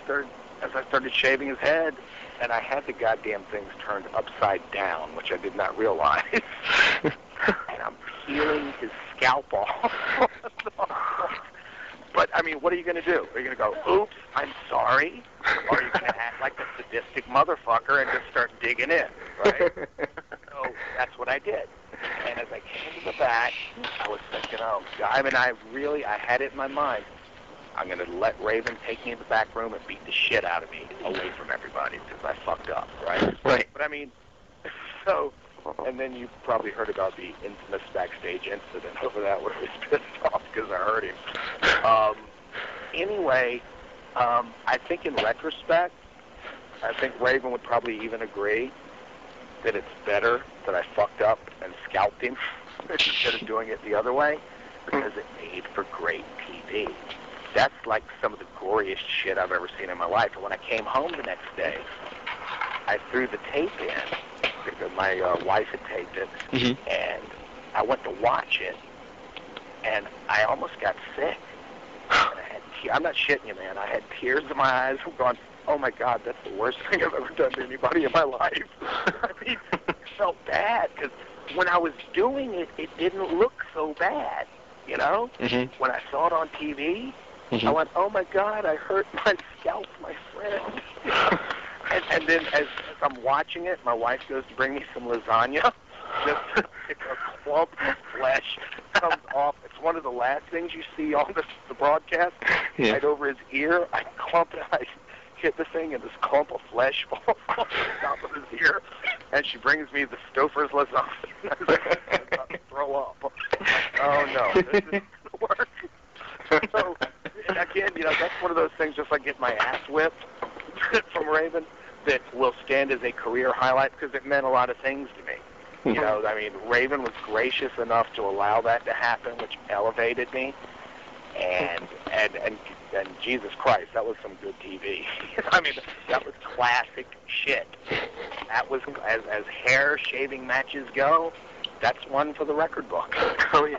started shaving his head, and I had the goddamn things turned upside down, which I did not realize. And I'm peeling his scalp off. But, I mean, what are you going to do? Are you going to go, oops, I'm sorry? Or are you going to act like a sadistic motherfucker and just start digging in, right? So that's what I did. And as I came to the back, I was thinking, oh, God, I had it in my mind. I'm going to let Raven take me in the back room and beat the shit out of me away from everybody because I fucked up, right? Right. But I mean, so, and then you probably heard about the infamous backstage incident over that where he was pissed off because I hurt him. Anyway, I think in retrospect, I think Raven would probably even agree that it's better that I fucked up and scalped him instead of doing it the other way, because it made for great TV. That's like some of the goriest shit I've ever seen in my life. And when I came home the next day, I threw the tape in because my wife had taped it, and I went to watch it, and I almost got sick. And I had I'm not shitting you, man. I had tears in my eyes. I'm going, oh my God, that's the worst thing I've ever done to anybody in my life. I mean, it felt bad because when I was doing it, it didn't look so bad, you know? When I saw it on TV, I went, oh my God, I hurt my scalp, my friend. and then as I'm watching it, my wife goes to bring me some lasagna. Just a clump of flesh comes off. It's one of the last things you see on the broadcast. Right over his ear, I hit the thing, and this clump of flesh falls off the top of his ear. And she brings me the Stouffer's lasagna. I'm about to throw up. Oh no, this isn't gonna work. So again, you know, that's one of those things, just like getting my ass whipped from Raven, that will stand as a career highlight because it meant a lot of things to me. You know, I mean, Raven was gracious enough to allow that to happen, which elevated me. And Jesus Christ, that was some good TV. I mean, that was classic shit. That was, as hair shaving matches go, that's one for the record book. Oh yeah.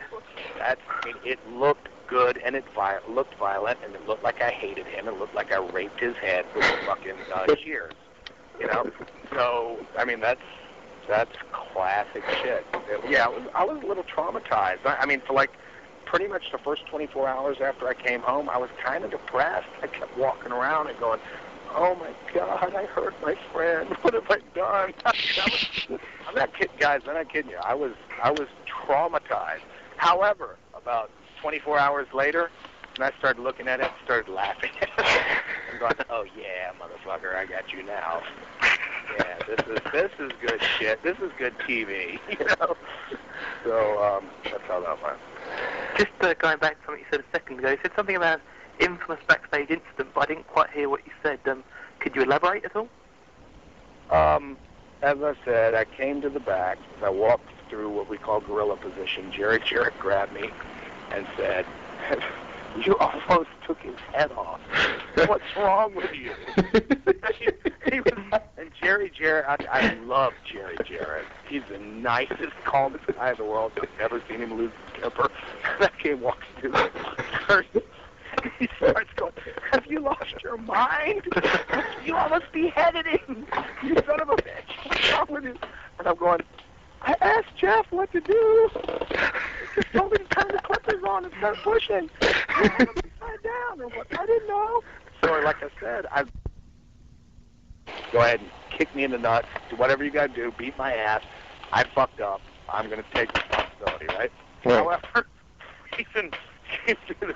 I mean, it looked good, and it looked violent, and it looked like I hated him. It looked like I raped his head with fucking shears. You know? So, I mean, that's classic shit. Yeah, I was a little traumatized. I mean, for like pretty much the first 24 hours after I came home, I was kind of depressed. I kept walking around and going, oh my God, I hurt my friend. What have I done? I'm not kidding, guys. I'm not kidding you. I was traumatized. However, about 24 hours later, when I started looking at it, I started laughing. I'm going, oh yeah, motherfucker, I got you now. Yeah, this is good shit. This is good TV, you know. So that's how that went. Just going back to something you said a second ago, you said something about infamous backstage incident, but I didn't quite hear what you said. Could you elaborate at all? As I said, I came to the back. As I walked through what we call gorilla position, Jerry Jarrett grabbed me and said, you almost took his head off. What's wrong with you? And Jerry Jarrett, I love Jerry Jarrett. He's the nicest, calmest guy in the world. I've never seen him lose his temper. That kid walks through the curtain. He starts going, have you lost your mind? You almost beheaded him. You son of a bitch. What's wrong with you? And I'm going, I asked Jeff what to do. He just told me to turn the clippers on and start pushing. You want them upside down or what? I didn't know. So like I said, go ahead and kick me in the nuts. Do whatever you got to do. Beat my ass. I fucked up. I'm going to take responsibility, right? However, Ethan came through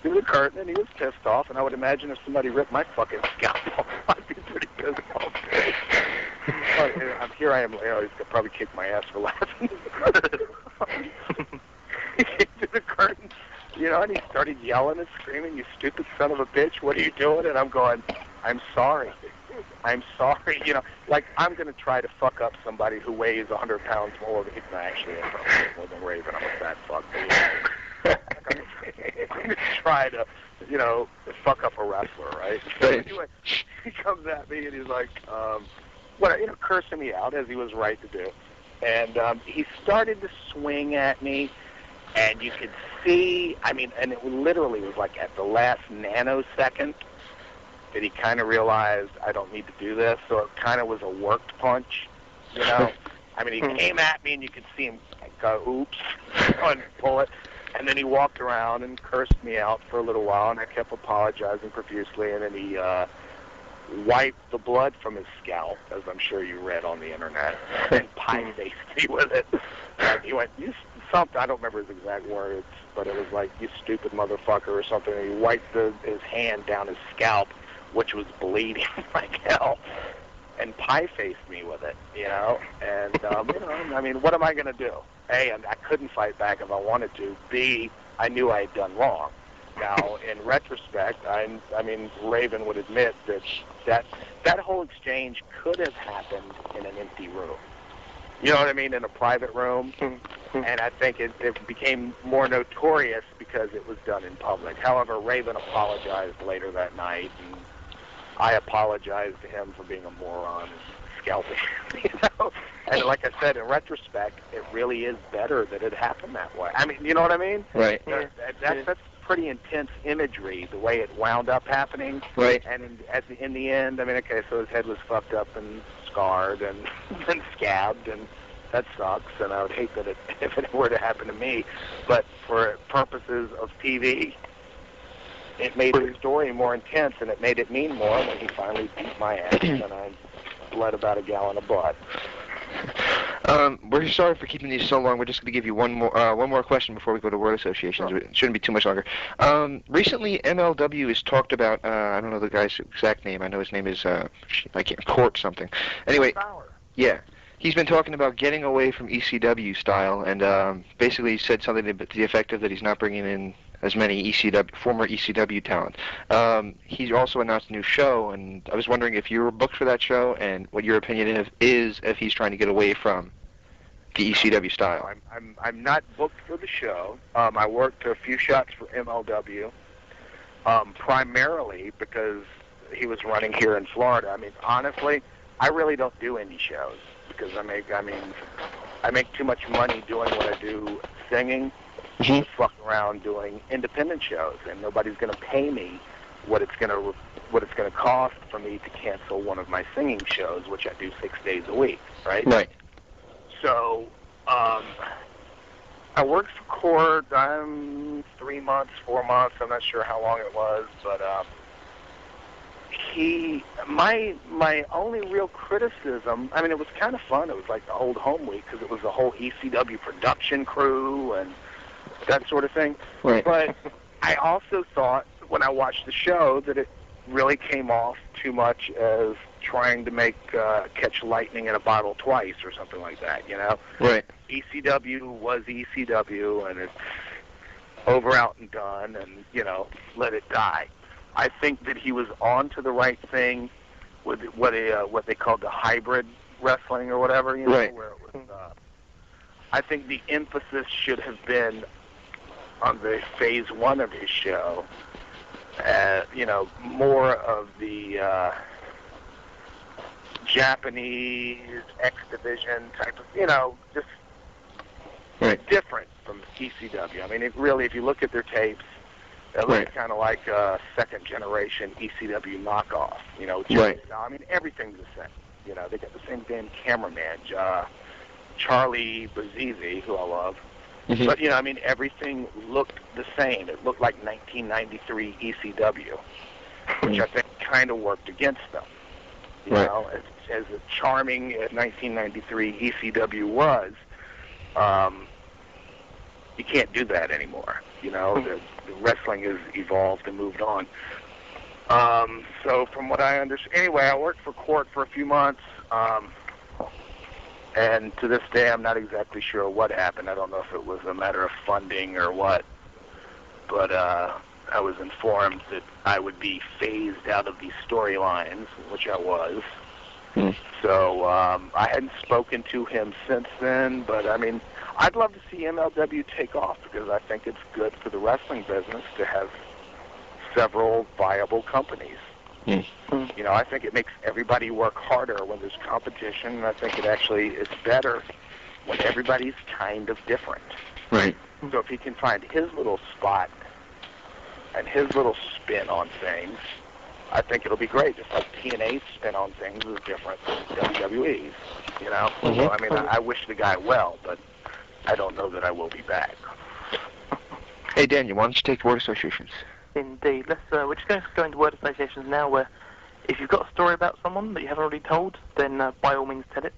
the curtain, and he was pissed off, and I would imagine if somebody ripped my fucking scalp off, I'd be pretty pissed off. Here I am, you know, he's going to probably kick my ass for laughing. He came through the curtain, you know, and he started yelling and screaming, you stupid son of a bitch, what are you doing? And I'm going, I'm sorry. I'm sorry. You know, like, I'm going to try to fuck up somebody who weighs 100 pounds more than actually more than Raven. I'm a fat fuck. I'm going to try to, you know, fuck up a wrestler, right? So anyway, he comes at me and he's like, cursing me out, as he was right to do. And he started to swing at me, and you could see, I mean, and it literally was like at the last nanosecond that he kind of realized I don't need to do this, so it kind of was a worked punch, you know? I mean, he came at me, and you could see him go, oops, and pull it, and then he walked around and cursed me out for a little while, and I kept apologizing profusely, and then he wiped the blood from his scalp, as I'm sure you read on the internet, and pie-faced me with it. He went, you something. I don't remember his exact words, but it was like, "You stupid motherfucker" or something. And he wiped his hand down his scalp, which was bleeding like hell, and pie-faced me with it, you know. And you know, I mean, what am I going to do? A, I couldn't fight back if I wanted to. B, I knew I had done wrong. Now, in retrospect, I mean, Raven would admit that whole exchange could have happened in an empty room. You know what I mean? In a private room. Mm-hmm. And I think it became more notorious because it was done in public. However, Raven apologized later that night, and I apologized to him for being a moron and scalping. You know? And like I said, in retrospect, it really is better that it happened that way. I mean, you know what I mean? Right. That's pretty intense imagery, the way it wound up happening. Right. And in the end, I mean, okay, so his head was fucked up and scarred and scabbed, and that sucks, and I would hate that if it were to happen to me. But for purposes of TV, it made the story more intense, and it made it mean more when he finally beat my ass, and I bled about a gallon of blood. We're sorry for keeping these so long. We're just going to give you one more question before we go to word associations. Sure. It shouldn't be too much longer. Recently, MLW has talked about, I don't know the guy's exact name. I know his name is, I can't, Court something. Anyway, yeah. He's been talking about getting away from ECW style, and basically said something to the effect of that he's not bringing in as many former ECW talent. He's also announced a new show, and I was wondering if you were booked for that show, and what your opinion is if he's trying to get away from the ECW style. I'm not booked for the show. I worked a few shots for MLW, primarily because he was running here in Florida. I mean, honestly, I really don't do indie shows because I make too much money doing what I do singing. Mm-hmm. Fuck around doing independent shows, and nobody's going to pay me what it's going to cost for me to cancel one of my singing shows, which I do 6 days a week, right? Right. So, I worked for Court. I'm 3 months, 4 months. I'm not sure how long it was, but my only real criticism. I mean, it was kind of fun. It was like the old home week because it was the whole ECW production crew and that sort of thing. Right. But I also thought when I watched the show that it really came off too much as trying to make catch lightning in a bottle twice or something like that, you know? Right. ECW was ECW, and it's over, out, and done, and, you know, let it die. I think that he was on to the right thing with what they called the hybrid wrestling or whatever, you know, right. Where it was, I think the emphasis should have been on the phase one of his show, you know, more of the Japanese X Division type of, you know, just right. different from ECW. I mean, it really, if you look at their tapes, it looks kind of like a second generation ECW knockoff, you know. Right. I mean, everything's the same. You know, they got the same damn cameraman, Charlie Bazizi, who I love. Mm-hmm. But, you know, I mean, everything looked the same. It looked like 1993 ECW, which I think kind of worked against them. You know, as charming as 1993 ECW was, you can't do that anymore. You know, the wrestling has evolved and moved on. So from what I understand, anyway, I worked for Court for a few months, and to this day I'm not exactly sure what happened. I don't know if it was a matter of funding or what, but I was informed that I would be phased out of these storylines, which I was. So I hadn't spoken to him since then, but I mean, I'd love to see MLW take off because I think it's good for the wrestling business to have several viable companies. You know, I think it makes everybody work harder when there's competition, and I think it actually is better when everybody's kind of different. Right. So if he can find his little spot and his little spin on things, I think it'll be great. Just like TNA's spin on things is different than WWE's, you know? Mm-hmm. So, I mean, I wish the guy well, but I don't know that I will be back. Hey, Daniel, why don't you take word associations? Indeed. We're just going to go into word associations now, where if you've got a story about someone that you haven't already told, then by all means tell it.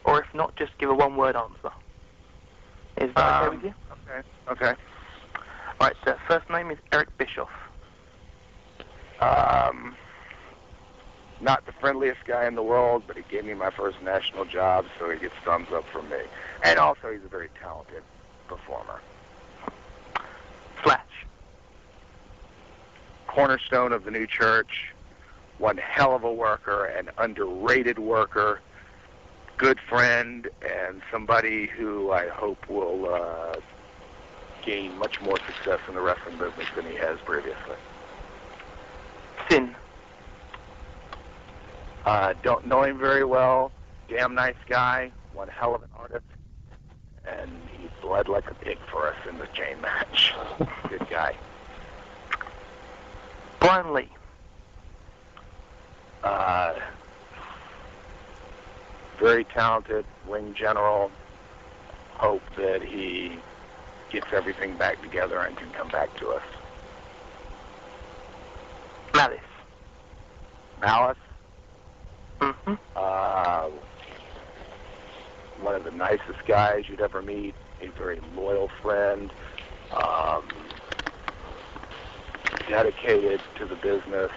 Or if not, just give a one-word answer. Is that okay with you? Okay. Right, first name is Eric Bischoff. Not the friendliest guy in the world, but he gave me my first national job, so he gets thumbs up from me. And also, he's a very talented performer. Flash. Cornerstone of the new church, one hell of a worker, an underrated worker, good friend, and somebody who I hope will gain much more success in the wrestling business than he has previously. Sin. Don't know him very well. Damn nice guy, one hell of an artist, and he bled like a pig for us in the chain match. Good guy. Brian Lee. Very talented ring general. Hope that he gets everything back together and can come back to us. Malice. Malice. Mm-hmm. One of the nicest guys you'd ever meet. A very loyal friend. Dedicated to the business.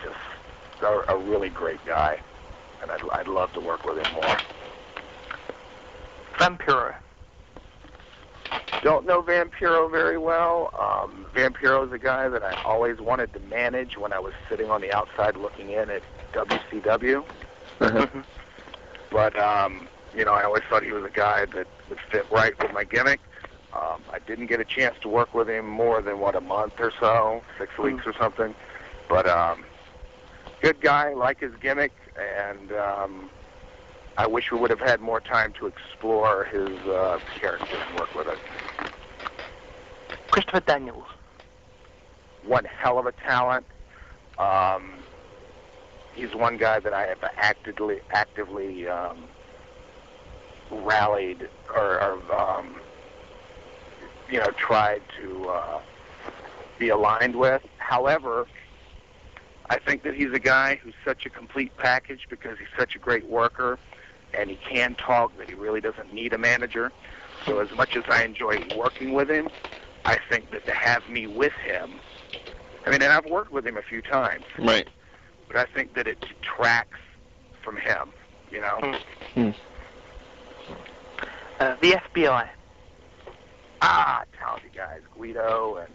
Just a really great guy. And I'd love to work with him more. Vampiro. Don't know Vampiro very well. Vampiro is a guy that I always wanted to manage when I was sitting on the outside looking in at WCW. But, I always thought he was a guy that would fit right with my gimmick. I didn't get a chance to work with him more than, a month or so, 6 weeks or something. But good guy, like his gimmick, and I wish we would have had more time to explore his character and work with it. Christopher Daniels. One hell of a talent. He's one guy that I have actively rallied or tried to be aligned with. However, I think that he's a guy who's such a complete package because he's such a great worker and he can talk that he really doesn't need a manager. So as much as I enjoy working with him, I think that to have me with him, and I've worked with him a few times. Right. But I think that it detracts from him, The FBI. Talented guys. Guido and,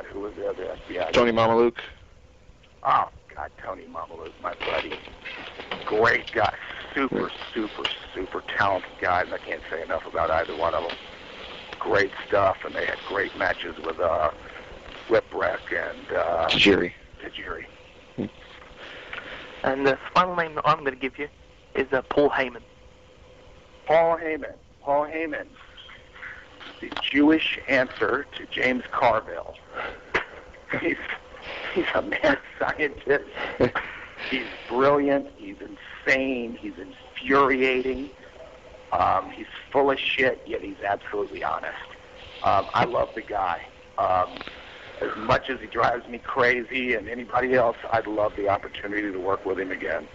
who was the other FBI? Tony Mamaluke. Oh, God, Tony Mamaluke, my buddy. Great guy. Super, super, super talented guys. I can't say enough about either one of them. Great stuff, and they had great matches with Whipwreck and Tajiri. And the final name that I'm going to give you is Paul Heyman. Paul Heyman. The Jewish answer to James Carville. He's a mad scientist. He's brilliant. He's insane. He's infuriating. He's full of shit, yet he's absolutely honest. I love the guy. As much as he drives me crazy and anybody else, I'd love the opportunity to work with him again.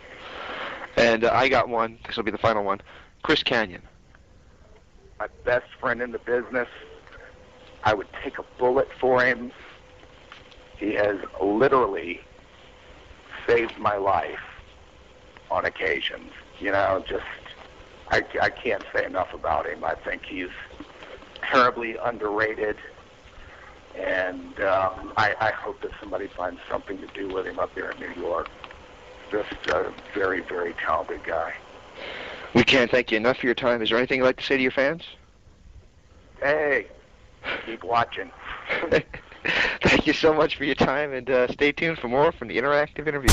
And I got one. This will be the final one. Chris Kanyon. My best friend in the business. I would take a bullet for him. He has literally saved my life on occasions. I can't say enough about him. I think he's terribly underrated, and I hope that somebody finds something to do with him up there in New York. Just a very, very talented guy. We can't thank you enough for your time. Is there anything you'd like to say to your fans? Hey, keep watching. Thank you so much for your time, and stay tuned for more from the Interactive Interview.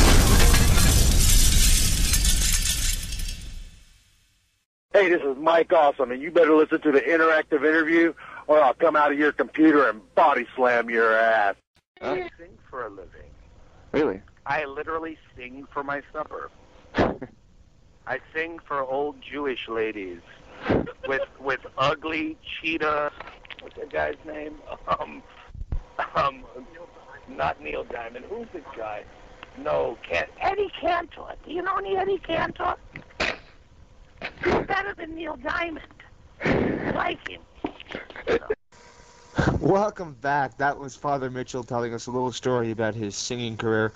Hey, this is Mike Awesome, and you better listen to the Interactive Interview, or I'll come out of your computer and body slam your ass. I sing for a living. Really? I literally sing for my supper. I sing for old Jewish ladies with ugly cheetah. What's that guy's name? Not Neil Diamond. Who's this guy? No, Eddie Cantor. Do you know any Eddie Cantor? He's better than Neil Diamond. Like him. Welcome back. That was Father Mitchell telling us a little story about his singing career.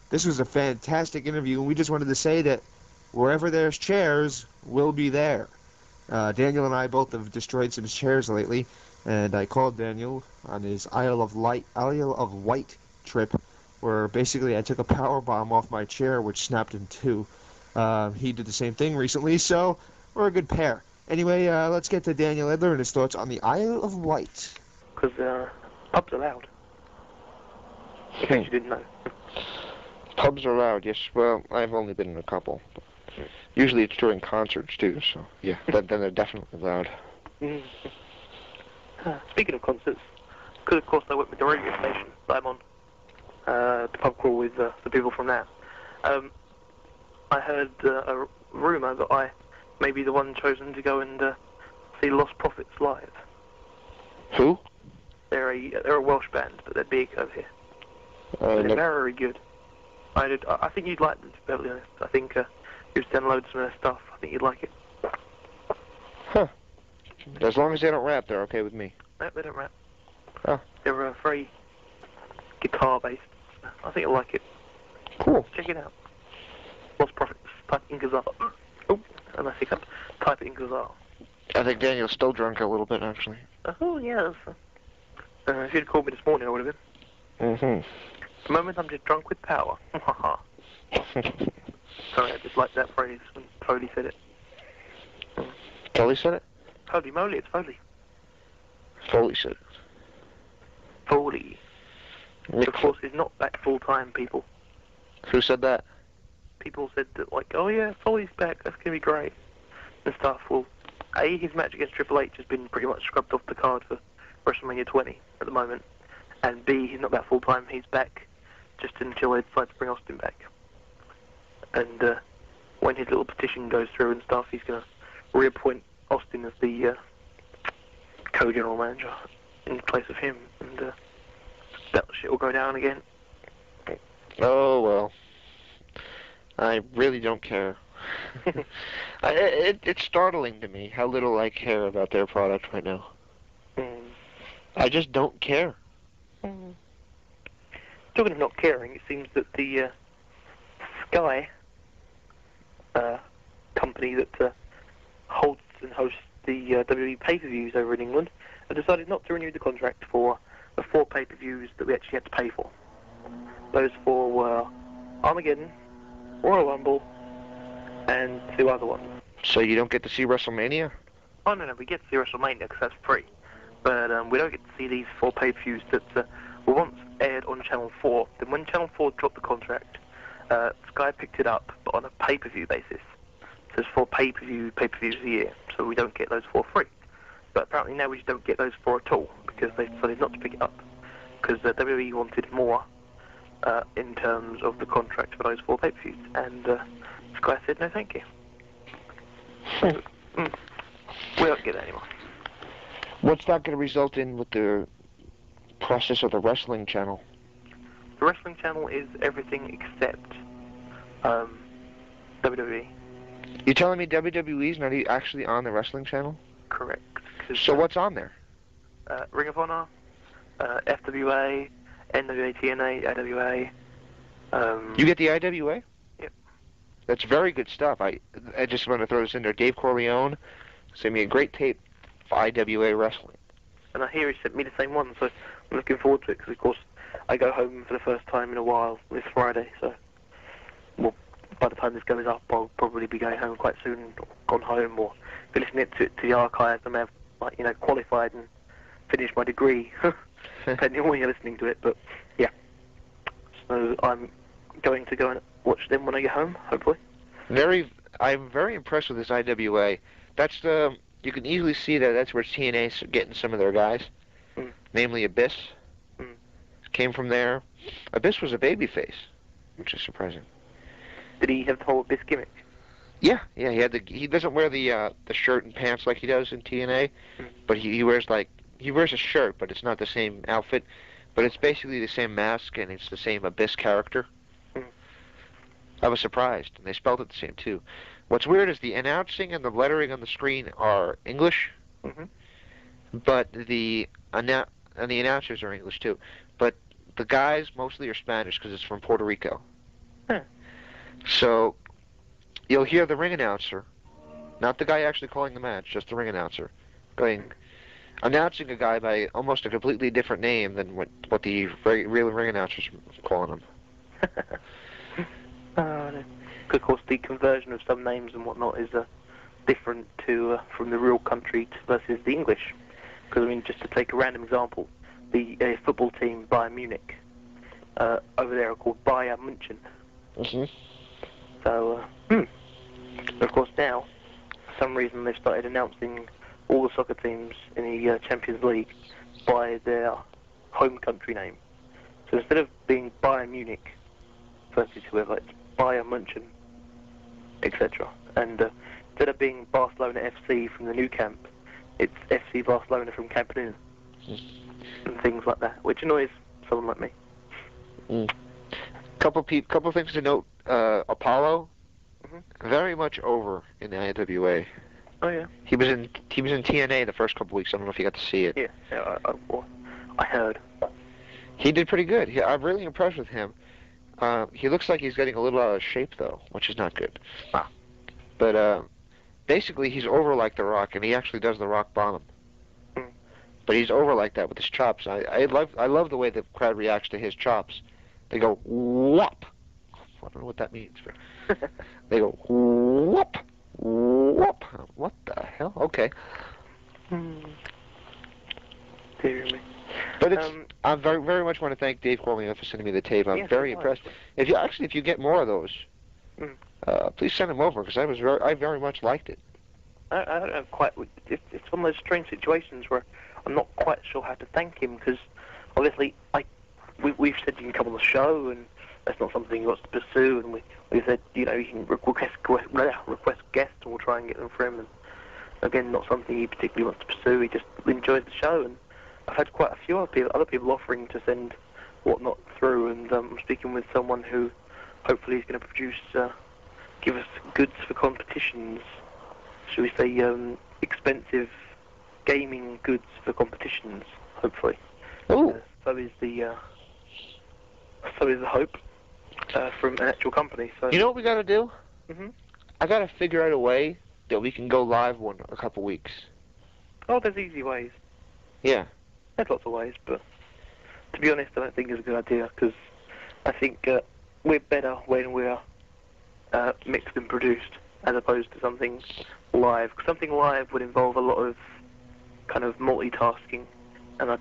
This was a fantastic interview, and we just wanted to say that wherever there's chairs, we'll be there. Daniel and I both have destroyed some chairs lately, and I called Daniel on his Isle of Wight trip, where basically I took a power bomb off my chair, which snapped in two. He did the same thing recently, so we're a good pair. Anyway, let's get to Daniel Edler and his thoughts on the Isle of Wight. Because pubs are loud. In case you didn't know. Pubs are loud, yes. Well, I've only been in a couple. Usually it's during concerts, too, so yeah, then they're definitely loud. Speaking of concerts, because of course I went with the radio station that I'm on, the pub crawl with the people from there. I heard a rumour that I may be the one chosen to go and see Lost Prophets live. Who? They're a Welsh band, but they're big over here. They're very good. I think you'd like them, to be perfectly honest. I think you've downloaded some of their stuff. I think you'd like it. Huh. As long as they don't rap, they're okay with me. No, they don't rap. Oh. They're very guitar-based. I think you'll like it. Cool. Check it out. Lost Prophets. Type in Gazar. Oh, and I think up. Type it in Gazar. I think Daniel's still drunk a little bit, actually. Oh, yes. If you'd called me this morning, I would have been. Mm-hmm. At the moment, I'm just drunk with power. Sorry, I just like that phrase when Foley said it. Foley said it? Holy moly, it's Foley. Foley said it. Foley. Of course, he's not back full-time, people. Who said that? People said that, like, oh yeah, Foley's back, that's going to be great, and stuff. Well, A, his match against Triple H has been pretty much scrubbed off the card for WrestleMania 20 at the moment, and B, he's not back full-time, he's back just until they decide to bring Austin back. And when his little petition goes through and stuff, he's going to reappoint Austin as the co-general manager in place of him, and that shit will go down again. Oh, well. I really don't care. It's startling to me how little I care about their product right now. I just don't care. Talking of not caring, it seems that the Sky company that holds and hosts the WWE pay-per-views over in England have decided not to renew the contract for the 4 pay-per-views that we actually had to pay for. Those 4 were Armageddon, Royal Rumble, and 2 other ones. So you don't get to see WrestleMania? Oh, no, we get to see WrestleMania because that's free. But we don't get to see these 4 pay-per-views that were once aired on Channel 4. Then when Channel 4 dropped the contract, Sky picked it up, but on a pay-per-view basis. So there's 4 pay-per-views a year, so we don't get those 4 free. But apparently now we just don't get those 4 at all, because they decided not to pick it up. Because WWE wanted more in terms of the contract for those 4 pay-per-views, and Sky said no thank you. So, we don't get that anymore. What's that going to result in with the process of the wrestling channel? The wrestling channel is everything except WWE. You're telling me WWE's not actually on the wrestling channel? Correct. So what's on there? Ring of Honor, FWA, NWA, TNA, IWA. You get the IWA? Yep. That's very good stuff. I just want to throw this in there. Dave Corleone sent me a great tape for IWA wrestling. And I hear he sent me the same one, so I'm looking forward to it, because of course I go home for the first time in a while this Friday, so well, by the time this goes up, I'll probably be going home quite soon, or gone home, or if you're listening to the archives, I may have, like, qualified and finished my degree, depending on when you're listening to it, but yeah. So I'm going to go and watch them when I get home, hopefully. I'm very impressed with this IWA. That's you can easily see that's where TNA's getting some of their guys, namely Abyss. Came from there. Abyss was a babyface, which is surprising. Did he have the whole Abyss gimmick? Yeah. He doesn't wear the shirt and pants like he does in TNA, but he wears a shirt, but it's not the same outfit, but it's basically the same mask and it's the same Abyss character. I was surprised, and they spelled it the same too. What's weird is the announcing and the lettering on the screen are English, but the announcers are English too. But the guys mostly are Spanish because it's from Puerto Rico. Huh. So you'll hear the ring announcer, not the guy actually calling the match, just the ring announcer, announcing a guy by almost a completely different name than what the real ring announcers are calling him. Of course, the conversion of some names and whatnot is different to from the real country versus the English. Because, I mean, just to take a random example, the football team Bayern Munich over there are called Bayern München. So, of course, now, for some reason, they've started announcing all the soccer teams in the Champions League by their home country name. So instead of being Bayern Munich versus whoever, it's Bayern München, etc. And instead of being Barcelona FC from the Nou Camp, it's FC Barcelona from Camp Nou. And things like that, which annoys someone like me. Couple things to note. Apollo, very much over in the IWA. Oh yeah. He was in TNA the first couple weeks. I don't know if you got to see it. Yeah, I heard. He did pretty good. I'm really impressed with him. He looks like he's getting a little out of shape though, which is not good. But basically, he's over like The Rock, and he actually does The Rock bomb him. But he's over like that with his chops. I love the way the crowd reacts to his chops. They go whop. I don't know what that means. They go whoop, whoop. What the hell? Okay. Dear me. But it's. I very, very much want to thank Dave Corleone for sending me the tape. I'm very impressed. If you get more of those, please send them over because I very much liked it. I don't know quite. It's one of those strange situations where I'm not quite sure how to thank him because obviously we've said you can come on the show and that's not something he wants to pursue, and we said you can request guests and we'll try and get them for him. And again, not something he particularly wants to pursue. He just enjoys the show, and I've had quite a few other people offering to send whatnot through, and I'm speaking with someone who hopefully is going to produce, give us goods for competitions. Should we say expensive gaming goods for competitions? Hopefully. So is the hope from an actual company. So you know what we got to do? I got to figure out a way that we can go live a couple weeks. Oh, there's easy ways. Yeah. There's lots of ways, but to be honest, I don't think it's a good idea because I think we're better when we're mixed and produced as opposed to something live. Because something live would involve a lot of kind of multitasking, and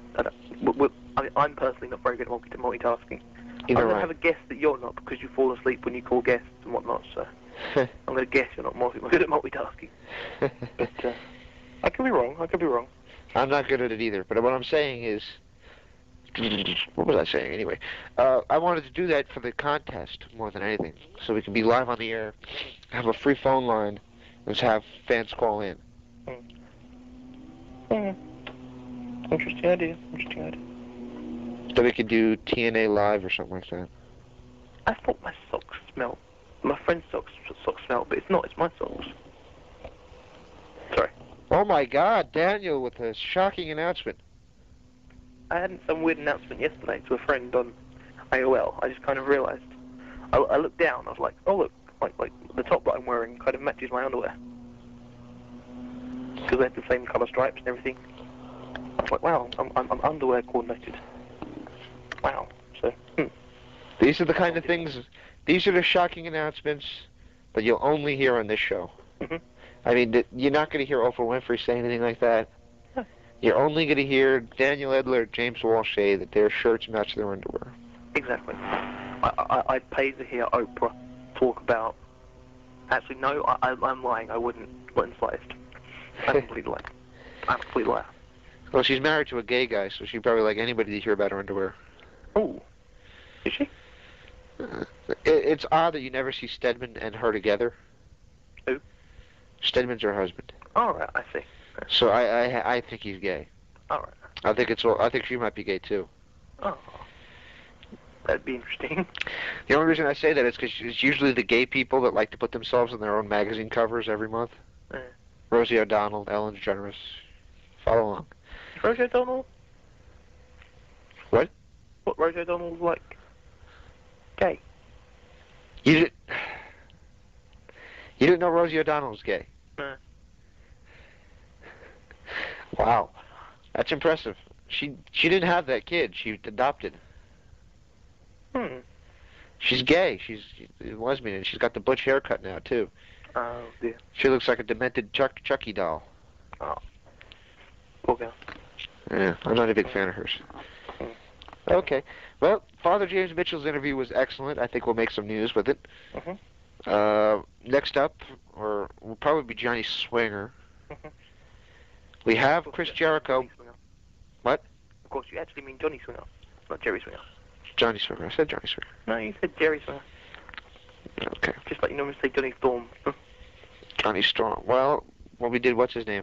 I'm personally not very good at multitasking. I'm going to have a guess that you're not because you fall asleep when you call guests and whatnot, so I'm going to guess you're not good at multitasking. But I could be wrong. I'm not good at it either, but what I'm saying is... What was I saying anyway? I wanted to do that for the contest more than anything, so we can be live on the air, have a free phone line, and just have fans call in. Interesting idea. So we could do TNA live or something like that. I thought my socks smelled. My friend's socks smelled, but it's not. It's my socks. Sorry. Oh my God, Daniel with a shocking announcement. I had some weird announcement yesterday to a friend on AOL. I just kind of realised. I looked down. I was like, oh look, like the top that I'm wearing kind of matches my underwear because they have the same colour stripes and everything. I was like, wow, I'm underwear coordinated. Wow. So. These are the kind of things. These are the shocking announcements that you'll only hear on this show. I mean, you're not going to hear Oprah Winfrey say anything like that. You're only going to hear Daniel Edler, James Walsh say that their shirts match their underwear. Exactly. I'd pay to hear Oprah talk about... Actually, no, I'm lying. I wouldn't. Not in the slightest. I'm a complete liar. I'm a complete liar. Well, she's married to a gay guy, so she'd probably like anybody to hear about her underwear. Oh. Is she? It's odd that you never see Stedman and her together. Who? Stedman's her husband. All right, I see. So I think he's gay. All right. I think she might be gay too. Oh. That'd be interesting. The only reason I say that is because it's usually the gay people that like to put themselves on their own magazine covers every month. Yeah. Rosie O'Donnell, Ellen DeGeneres. Follow along. Rosie O'Donnell? What? What, Rosie O'Donnell's like? Gay? You didn't know Rosie O'Donnell was gay? No. Wow. That's impressive. She didn't have that kid. She adopted. She's gay. She's a lesbian, and she's got the butch haircut now, too. Oh, dear. She looks like a demented Chucky doll. Oh. Poor girl. Yeah, I'm not a big fan of hers. Okay. Well, Father James Mitchell's interview was excellent. I think we'll make some news with it. Next up, will probably be Johnny Swinger. We have Chris Jericho. What? Of course, you actually mean Johnny Swinger, not Jerry Swinger. Johnny Swinger. I said Johnny Swinger. No, you said Jerry Swinger. Okay. Just like you normally say Johnny Storm. Johnny Storm. Well, what we did, what's his name?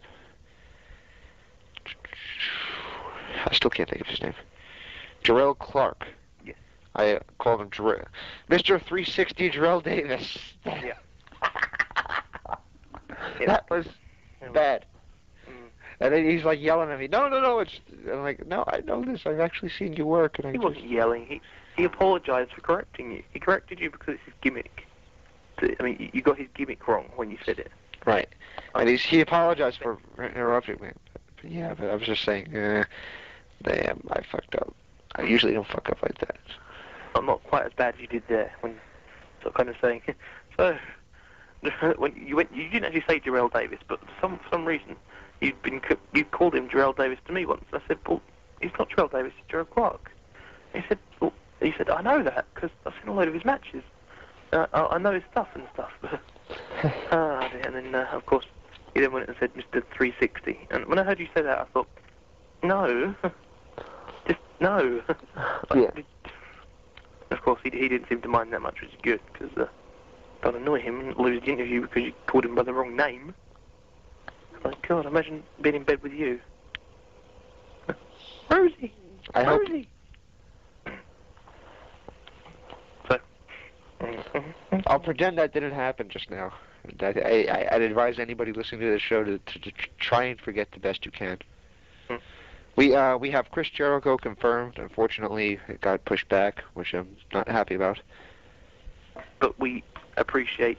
I still can't think of his name. Jarrell Clark. Yes. I called him Mr. 360 Jarrell Davis. Yeah. That was bad. And then he's like yelling at me, no, I'm like, no, I know this. I've actually seen you work. And he wasn't yelling. He apologized for correcting you. He corrected you because it's his gimmick. I mean, you got his gimmick wrong when you said it. Right. And he apologized for interrupting me. But yeah, but I was just saying, damn, I fucked up. I usually don't fuck up like that. I'm not quite as bad as you did there when sort of kind of saying, so, when you didn't actually say Jarrell Davis, but for some reason, you called him Jarrell Davis to me once. I said, well, he's not Jarrell Davis, he's Jarrell Clark. He said, I know that, because I've seen a load of his matches. I know his stuff and stuff. And then, of course, he then went and said Mr. 360. And when I heard you say that, I thought, no. Just, no. Yeah. Of course, he didn't seem to mind that much, which is good, because don't annoy him and lose the interview because you called him by the wrong name. Like, God, imagine being in bed with you. Rosie! Rosie! So, I'll pretend that didn't happen just now. I'd advise anybody listening to this show to try and forget the best you can. We have Chris Jericho confirmed. Unfortunately, it got pushed back, which I'm not happy about. But we appreciate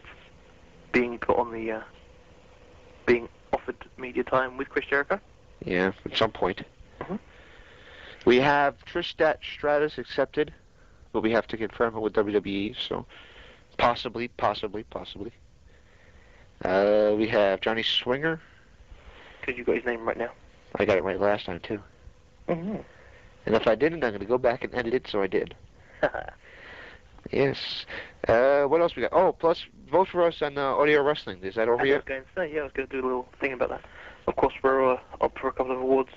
being put on the, being offered media time with Chris Jericho. Yeah, at some point. We have Trish Stratus accepted, but we have to confirm it with WWE, so possibly. We have Johnny Swinger. Because you got his name right now. I got it right last time, too. And if I didn't, I'm going to go back and edit it, so I did. Yes. What else we got? Oh, plus, vote for us on Audio Wrestling. Is that over yet? I was going to say, yeah, I was going to do a little thing about that. Of course, we're up for a couple of awards.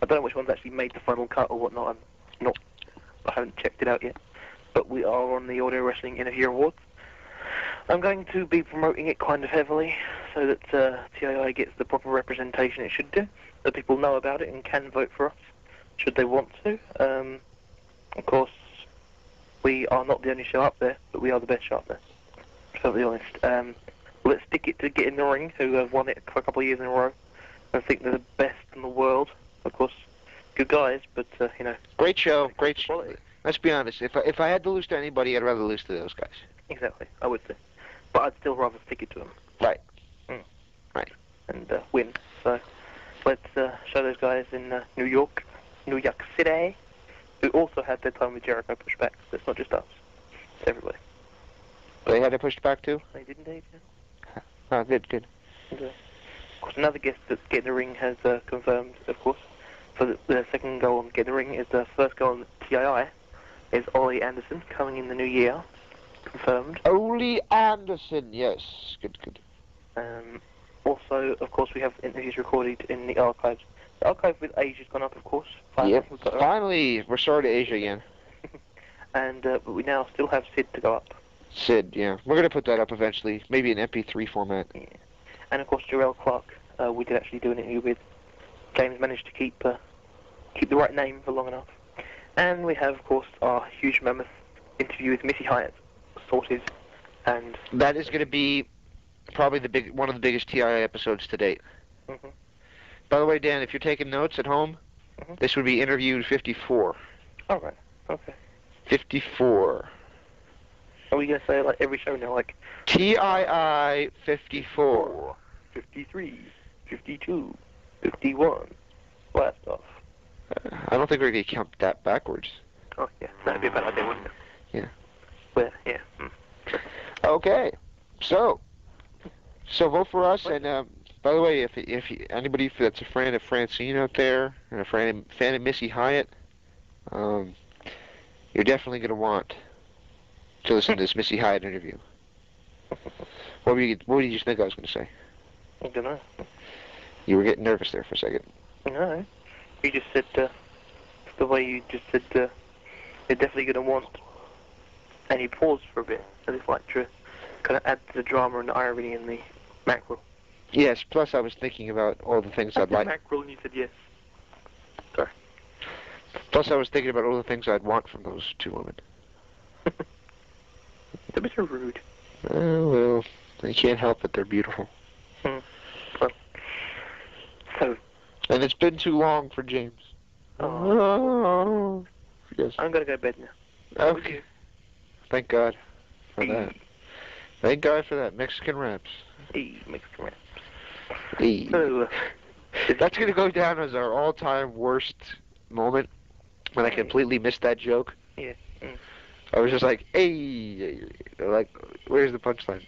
I don't know which ones actually made the final cut or whatnot. I haven't checked it out yet. But we are on the Audio Wrestling Interview Awards. I'm going to be promoting it kind of heavily so that TII gets the proper representation it should do, that people know about it and can vote for us, should they want to. Of course, we are not the only show up there, but we are the best show up there, to be honest. Let's stick it to Get in the Ring, who have won it for a couple of years in a row. I think they're the best in the world. Of course, good guys, but, you know... Great show, great show. Quality. Let's be honest. If I had to lose to anybody, I'd rather lose to those guys. Exactly, I would say. But I'd still rather stick it to them. Right. Right. And win. So let's show those guys in New York City, who also had their time with Jericho pushed back. So it's not just us. It's everybody. They had it pushed back too? They did indeed, yeah. Oh, good. And, of course, another guest that Get in the Ring has confirmed, of course, for the second goal on Get in the Ring is the first goal on TII, is Ollie Anderson, coming in the new year. Confirmed. Ollie Anderson, yes. Good. Also, of course, we have interviews recorded in the archives. The archive with Asia's gone up, of course. Finally, yep. Finally, we're sorry to Asia again. And but we now still have Sid to go up. Sid, yeah. We're going to put that up eventually. Maybe in MP3 format. Yeah. And, of course, Jarrell Clark, we did actually do an interview with. James managed to keep the right name for long enough. And we have, of course, our huge mammoth interview with Missy Hyatt sorted, and That is going to be probably one of the biggest TIA episodes to date. Mhm. By the way, Dan, if you're taking notes at home, Mhm. this would be interview 54. all right, okay. 54. Are we gonna say it like every show now, like TII 54. 53, 52, 51, blast off? I don't think we're going to count that backwards. Oh yeah, that'd be a bad idea, wouldn't it? Yeah. But yeah. Okay. So vote for us. And by the way, if anybody that's a fan of Francine out there and a fan of Missy Hyatt, you're definitely going to want to listen to this Missy Hyatt interview. What did you think I was going to say? I don't know. You were getting nervous there for a second. No, you just said the way you just said you're definitely going to want, and you paused for a bit, as if like to kind of add to the drama and the irony in the mackerel. Yes. Plus, I was thinking about all the things I'd like. Mackerel, and you said yes. Sorry. Plus, I was thinking about all the things I'd want from those two women. It's a bit rude. Well, they can't help it. They're beautiful. Well, so And it's been too long for James. Oh. Yes. I'm gonna go to bed now. Okay. Thank God for that. Thank God for that. Mexican wraps. Mexican wraps. Hey. So, That's going to go down as our all-time worst moment when I completely missed that joke. Yeah. I was just like, hey, like, where's the punchline?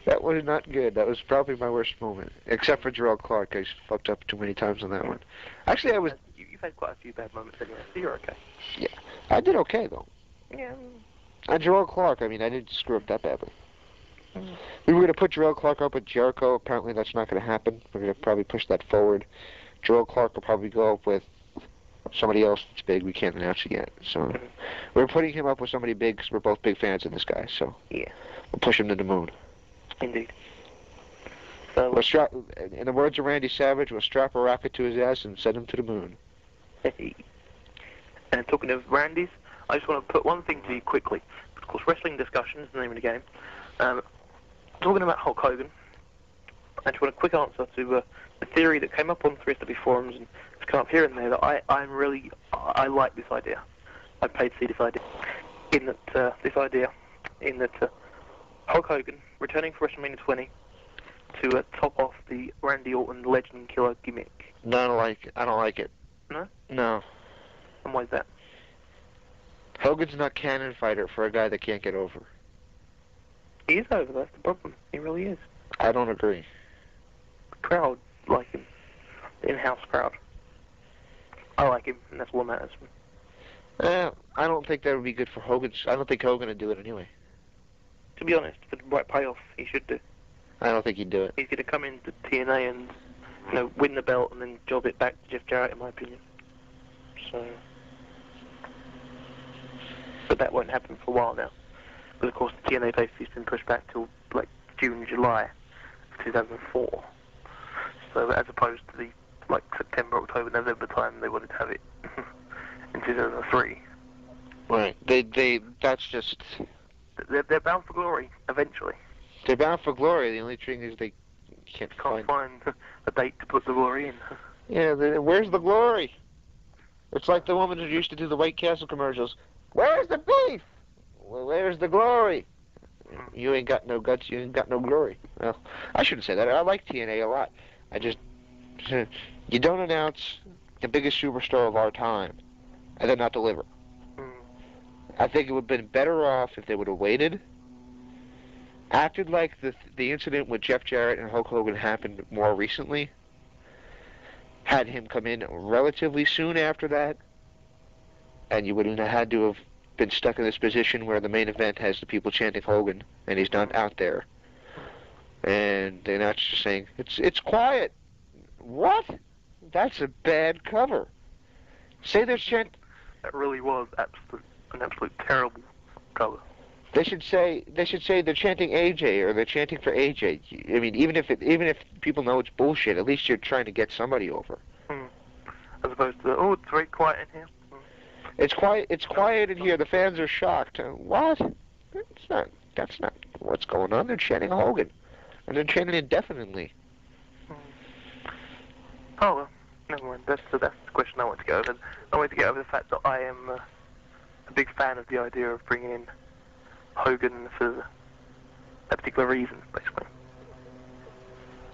That was not good. That was probably my worst moment, except for Gerald Clark. I fucked up too many times on that one. Actually, I was... You've had quite a few bad moments anyway, so you're okay. Yeah. I did okay, though. Yeah. And Gerald Clark, I mean, I didn't screw up that badly. We were going to put Gerald Clark up with Jericho. Apparently that's not going to happen. We're going to probably push that forward. Gerald Clark will probably go up with somebody else that's big. We can't announce it yet. So we're putting him up with somebody big because we're both big fans of this guy. So yeah, we'll push him to the moon. Indeed. So We'll strap, in the words of Randy Savage, we'll strap a rocket to his ass and send him to the moon. And talking of Randy's, I just want to put one thing to you quickly. Of course, Wrestling Discussion is the name of the game. Talking about Hulk Hogan, I just want a quick answer to the theory that came up on 3SW forums and it's come up here and there that I like this idea. I paid to see this idea. In that Hulk Hogan returning for WrestleMania 20 to top off the Randy Orton Legend Killer gimmick. No, I don't like it. No? No. And why is that? Hogan's not canon fighter for a guy that can't get over. He is over, that's the problem. He really is. I don't agree. The crowd like him. The in-house crowd. I like him, and that's what matters. I don't think that would be good for Hogan. I don't think Hogan would do it anyway. To be honest, for the right payoff, he should do. I don't think he'd do it. He's going to come into TNA and win the belt and then job it back to Jeff Jarrett, in my opinion. So, but that won't happen for a while now. But of course, the TNA pay-per-view's been pushed back till like June, July of 2004. So as opposed to the like September, October, November time they wanted to have it in 2003. Right. That's just... They're bound for glory eventually. They're bound for glory. The only thing is they can't find a date to put the glory in. Yeah, where's the glory? It's like the woman who used to do the White Castle commercials. Where's the beef? Well, where's the glory? You ain't got no guts, you ain't got no glory. Well, I shouldn't say that. I like TNA a lot. I just... You don't announce the biggest superstar of our time and then not deliver. I think it would have been better off if they would have waited, acted like the incident with Jeff Jarrett and Hulk Hogan happened more recently, had him come in relatively soon after that, and you wouldn't have had to have been stuck in this position where the main event has the people chanting Hogan and he's not out there. And they're not just saying, it's quiet. What? That's a bad cover. Say they're chanting... That really was an absolute terrible cover. They should say they're chanting AJ or they're chanting for AJ. I mean, even if people know it's bullshit, at least you're trying to get somebody over. As opposed to it's very quiet in here. It's quiet. It's quiet in here. The fans are shocked. What? It's not. That's not what's going on. They're chanting Hogan, and they're chanting indefinitely. Oh well, never mind. That's the question I want to get over. I want to get over the fact that I am a big fan of the idea of bringing in Hogan for a particular reason, basically.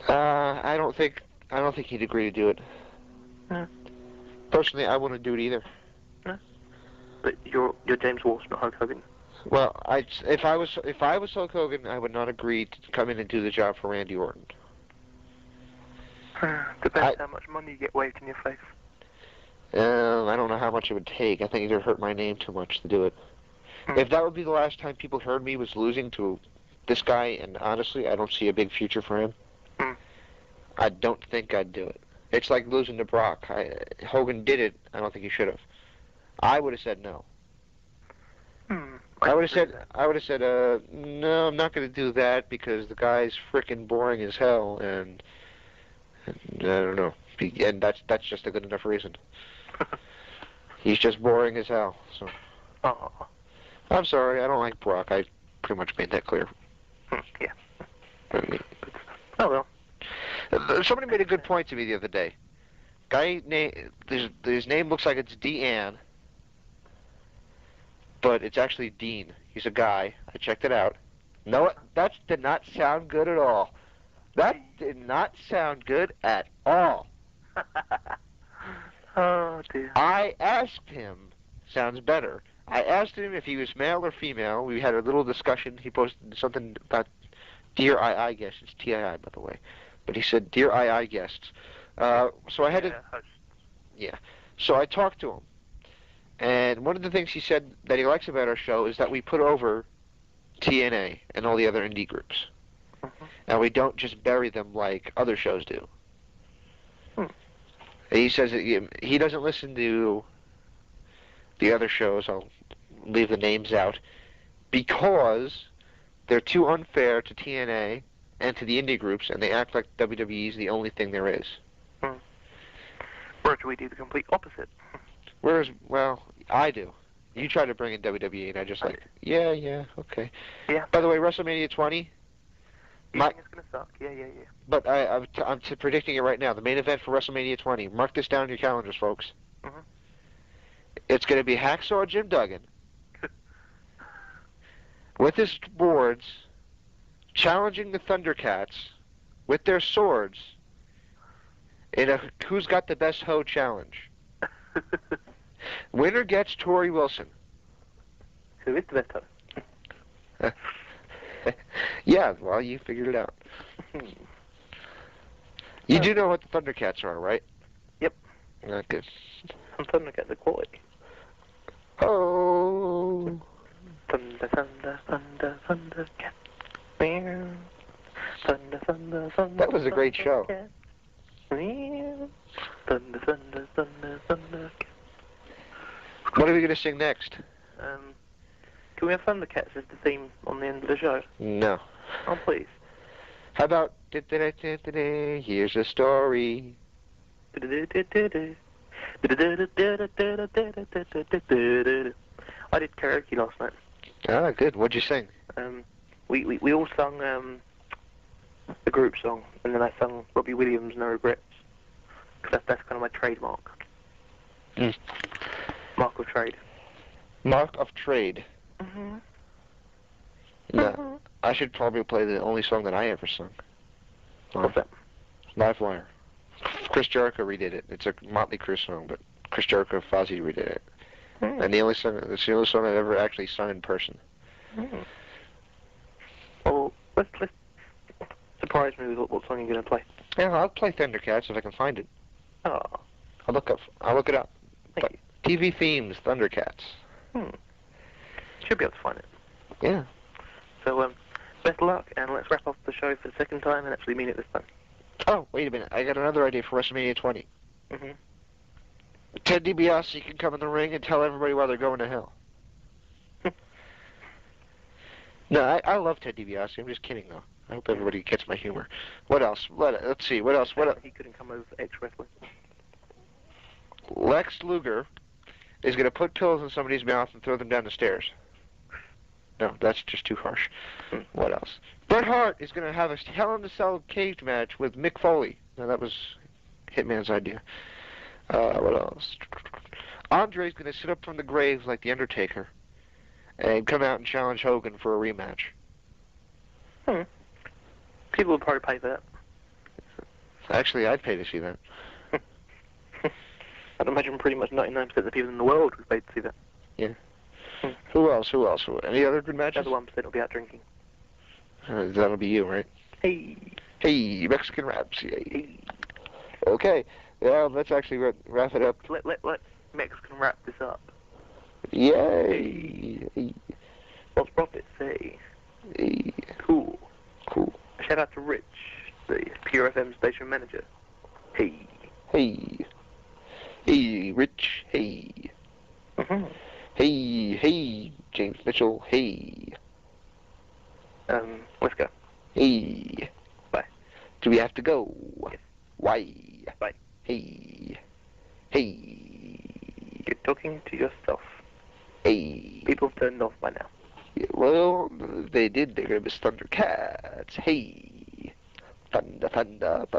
I don't think he'd agree to do it. No. Personally, I wouldn't do it either. No. But you're James Walsh, not Hulk Hogan. Well, if I was Hulk Hogan, I would not agree to come in and do the job for Randy Orton. Depends how much money you get waved in your face. I don't know how much it would take. I think it would hurt my name too much to do it. If that would be the last time people heard me was losing to this guy, and honestly, I don't see a big future for him, I don't think I'd do it. It's like losing to Brock. Hogan did it. I don't think he should have. I would have said no. I would have said, no, I'm not going to do that because the guy's frickin' boring as hell, and I don't know. And that's just a good enough reason. He's just boring as hell. So. Oh. I'm sorry, I don't like Brock. I pretty much made that clear. Yeah. Oh well. Somebody made a good point to me the other day. His name looks like it's Dean, but it's actually Dean. He's a guy. I checked it out. No, that did not sound good at all. That did not sound good at all. Oh dear. I asked him. Sounds better. I asked him if he was male or female. We had a little discussion. He posted something about Dear II guests. It's TII, by the way. But he said, Dear II guests. So I had to... Yeah. So I talked to him. And one of the things he said that he likes about our show is that we put over TNA and all the other indie groups. And we don't just bury them like other shows do. He says that he doesn't listen to the other shows. I'll leave the names out. Because they're too unfair to TNA and to the indie groups, and they act like WWE is the only thing there is. Or do we do the complete opposite? Whereas, well, I do. You try to bring in WWE, and I just like, yeah, okay. Yeah. By the way, WrestleMania 20. You think it's gonna suck? Yeah. But I'm predicting it right now. The main event for WrestleMania 20. Mark this down in your calendars, folks. It's going to be Hacksaw Jim Duggan with his boards challenging the Thundercats with their swords in a Who's Got the Best Hoe challenge. Winner gets Tori Wilson. Who is the best hoe? Yeah, well, you figured it out. You do know what the Thundercats are, right? Yep. Good. Some Thundercats are quality. Oh. Thunder, thunder, thunder, Thundercat. Meow. Thunder, thunder, thunder. That was a great show. Meow. Thunder, thunder, thunder, Thundercat. What are we going to sing next? Can we have Thundercats as the theme on the end of the show? No. Oh, please. How about here's a story. I did karaoke last night. Ah, good. What'd you sing? We all sung a group song, and then I sung Robbie Williams' No Regrets. Cause that's kind of my trademark. Mark of trade. Mark of trade. No, I should probably play the only song that I ever sung. What's that? Live Wire. Chris Jericho redid it. It's a Motley Crue song, but Chris Jericho and Fozzy redid it. And it's the only song I've ever actually sung in person. Well, let's surprise me with what song you're going to play. Yeah, I'll play Thundercats if I can find it. Oh. I'll look it up. Thank you. TV themes, Thundercats. Should be able to find it. Yeah. So, best luck, and let's wrap up the show for the second time and actually mean it this time. Oh, wait a minute. I got another idea for WrestleMania 20. Ted DiBiase can come in the ring and tell everybody why they're going to hell. No, I love Ted DiBiase. I'm just kidding, though. I hope everybody gets my humor. What else? Let's see. What else? He couldn't come over for X-Wrestling. Lex Luger is going to put pills in somebody's mouth and throw them down the stairs. No, that's just too harsh. What else? Bret Hart is going to have a Hell in a Cell cage match with Mick Foley. Now, that was Hitman's idea. What else? Andre's going to sit up from the grave like The Undertaker and come out and challenge Hogan for a rematch. People would probably pay for that. Actually, I'd pay to see that. I'd imagine pretty much 99% of the people in the world would pay to see that. Yeah. Who else? Any other good matches? The other 1% will be out drinking. That'll be you, right? Hey, Mexican Raps. Hey. Okay. Yeah, let's actually wrap it up. Let Mexican wrap this up. Yay! Hey. What's Prophet say? Hey. Cool. A shout out to Rich, the Pure FM station manager. Hey, Rich. Hey. Mm-hmm. Hey, James Mitchell. Hey. Let's go. Hey. Bye. Do we have to go? Yes. Why? Bye. Hey. You're talking to yourself. Hey. People have turned off by now. Yeah, well, they did. They're gonna miss Thundercats. Hey. Thundercats.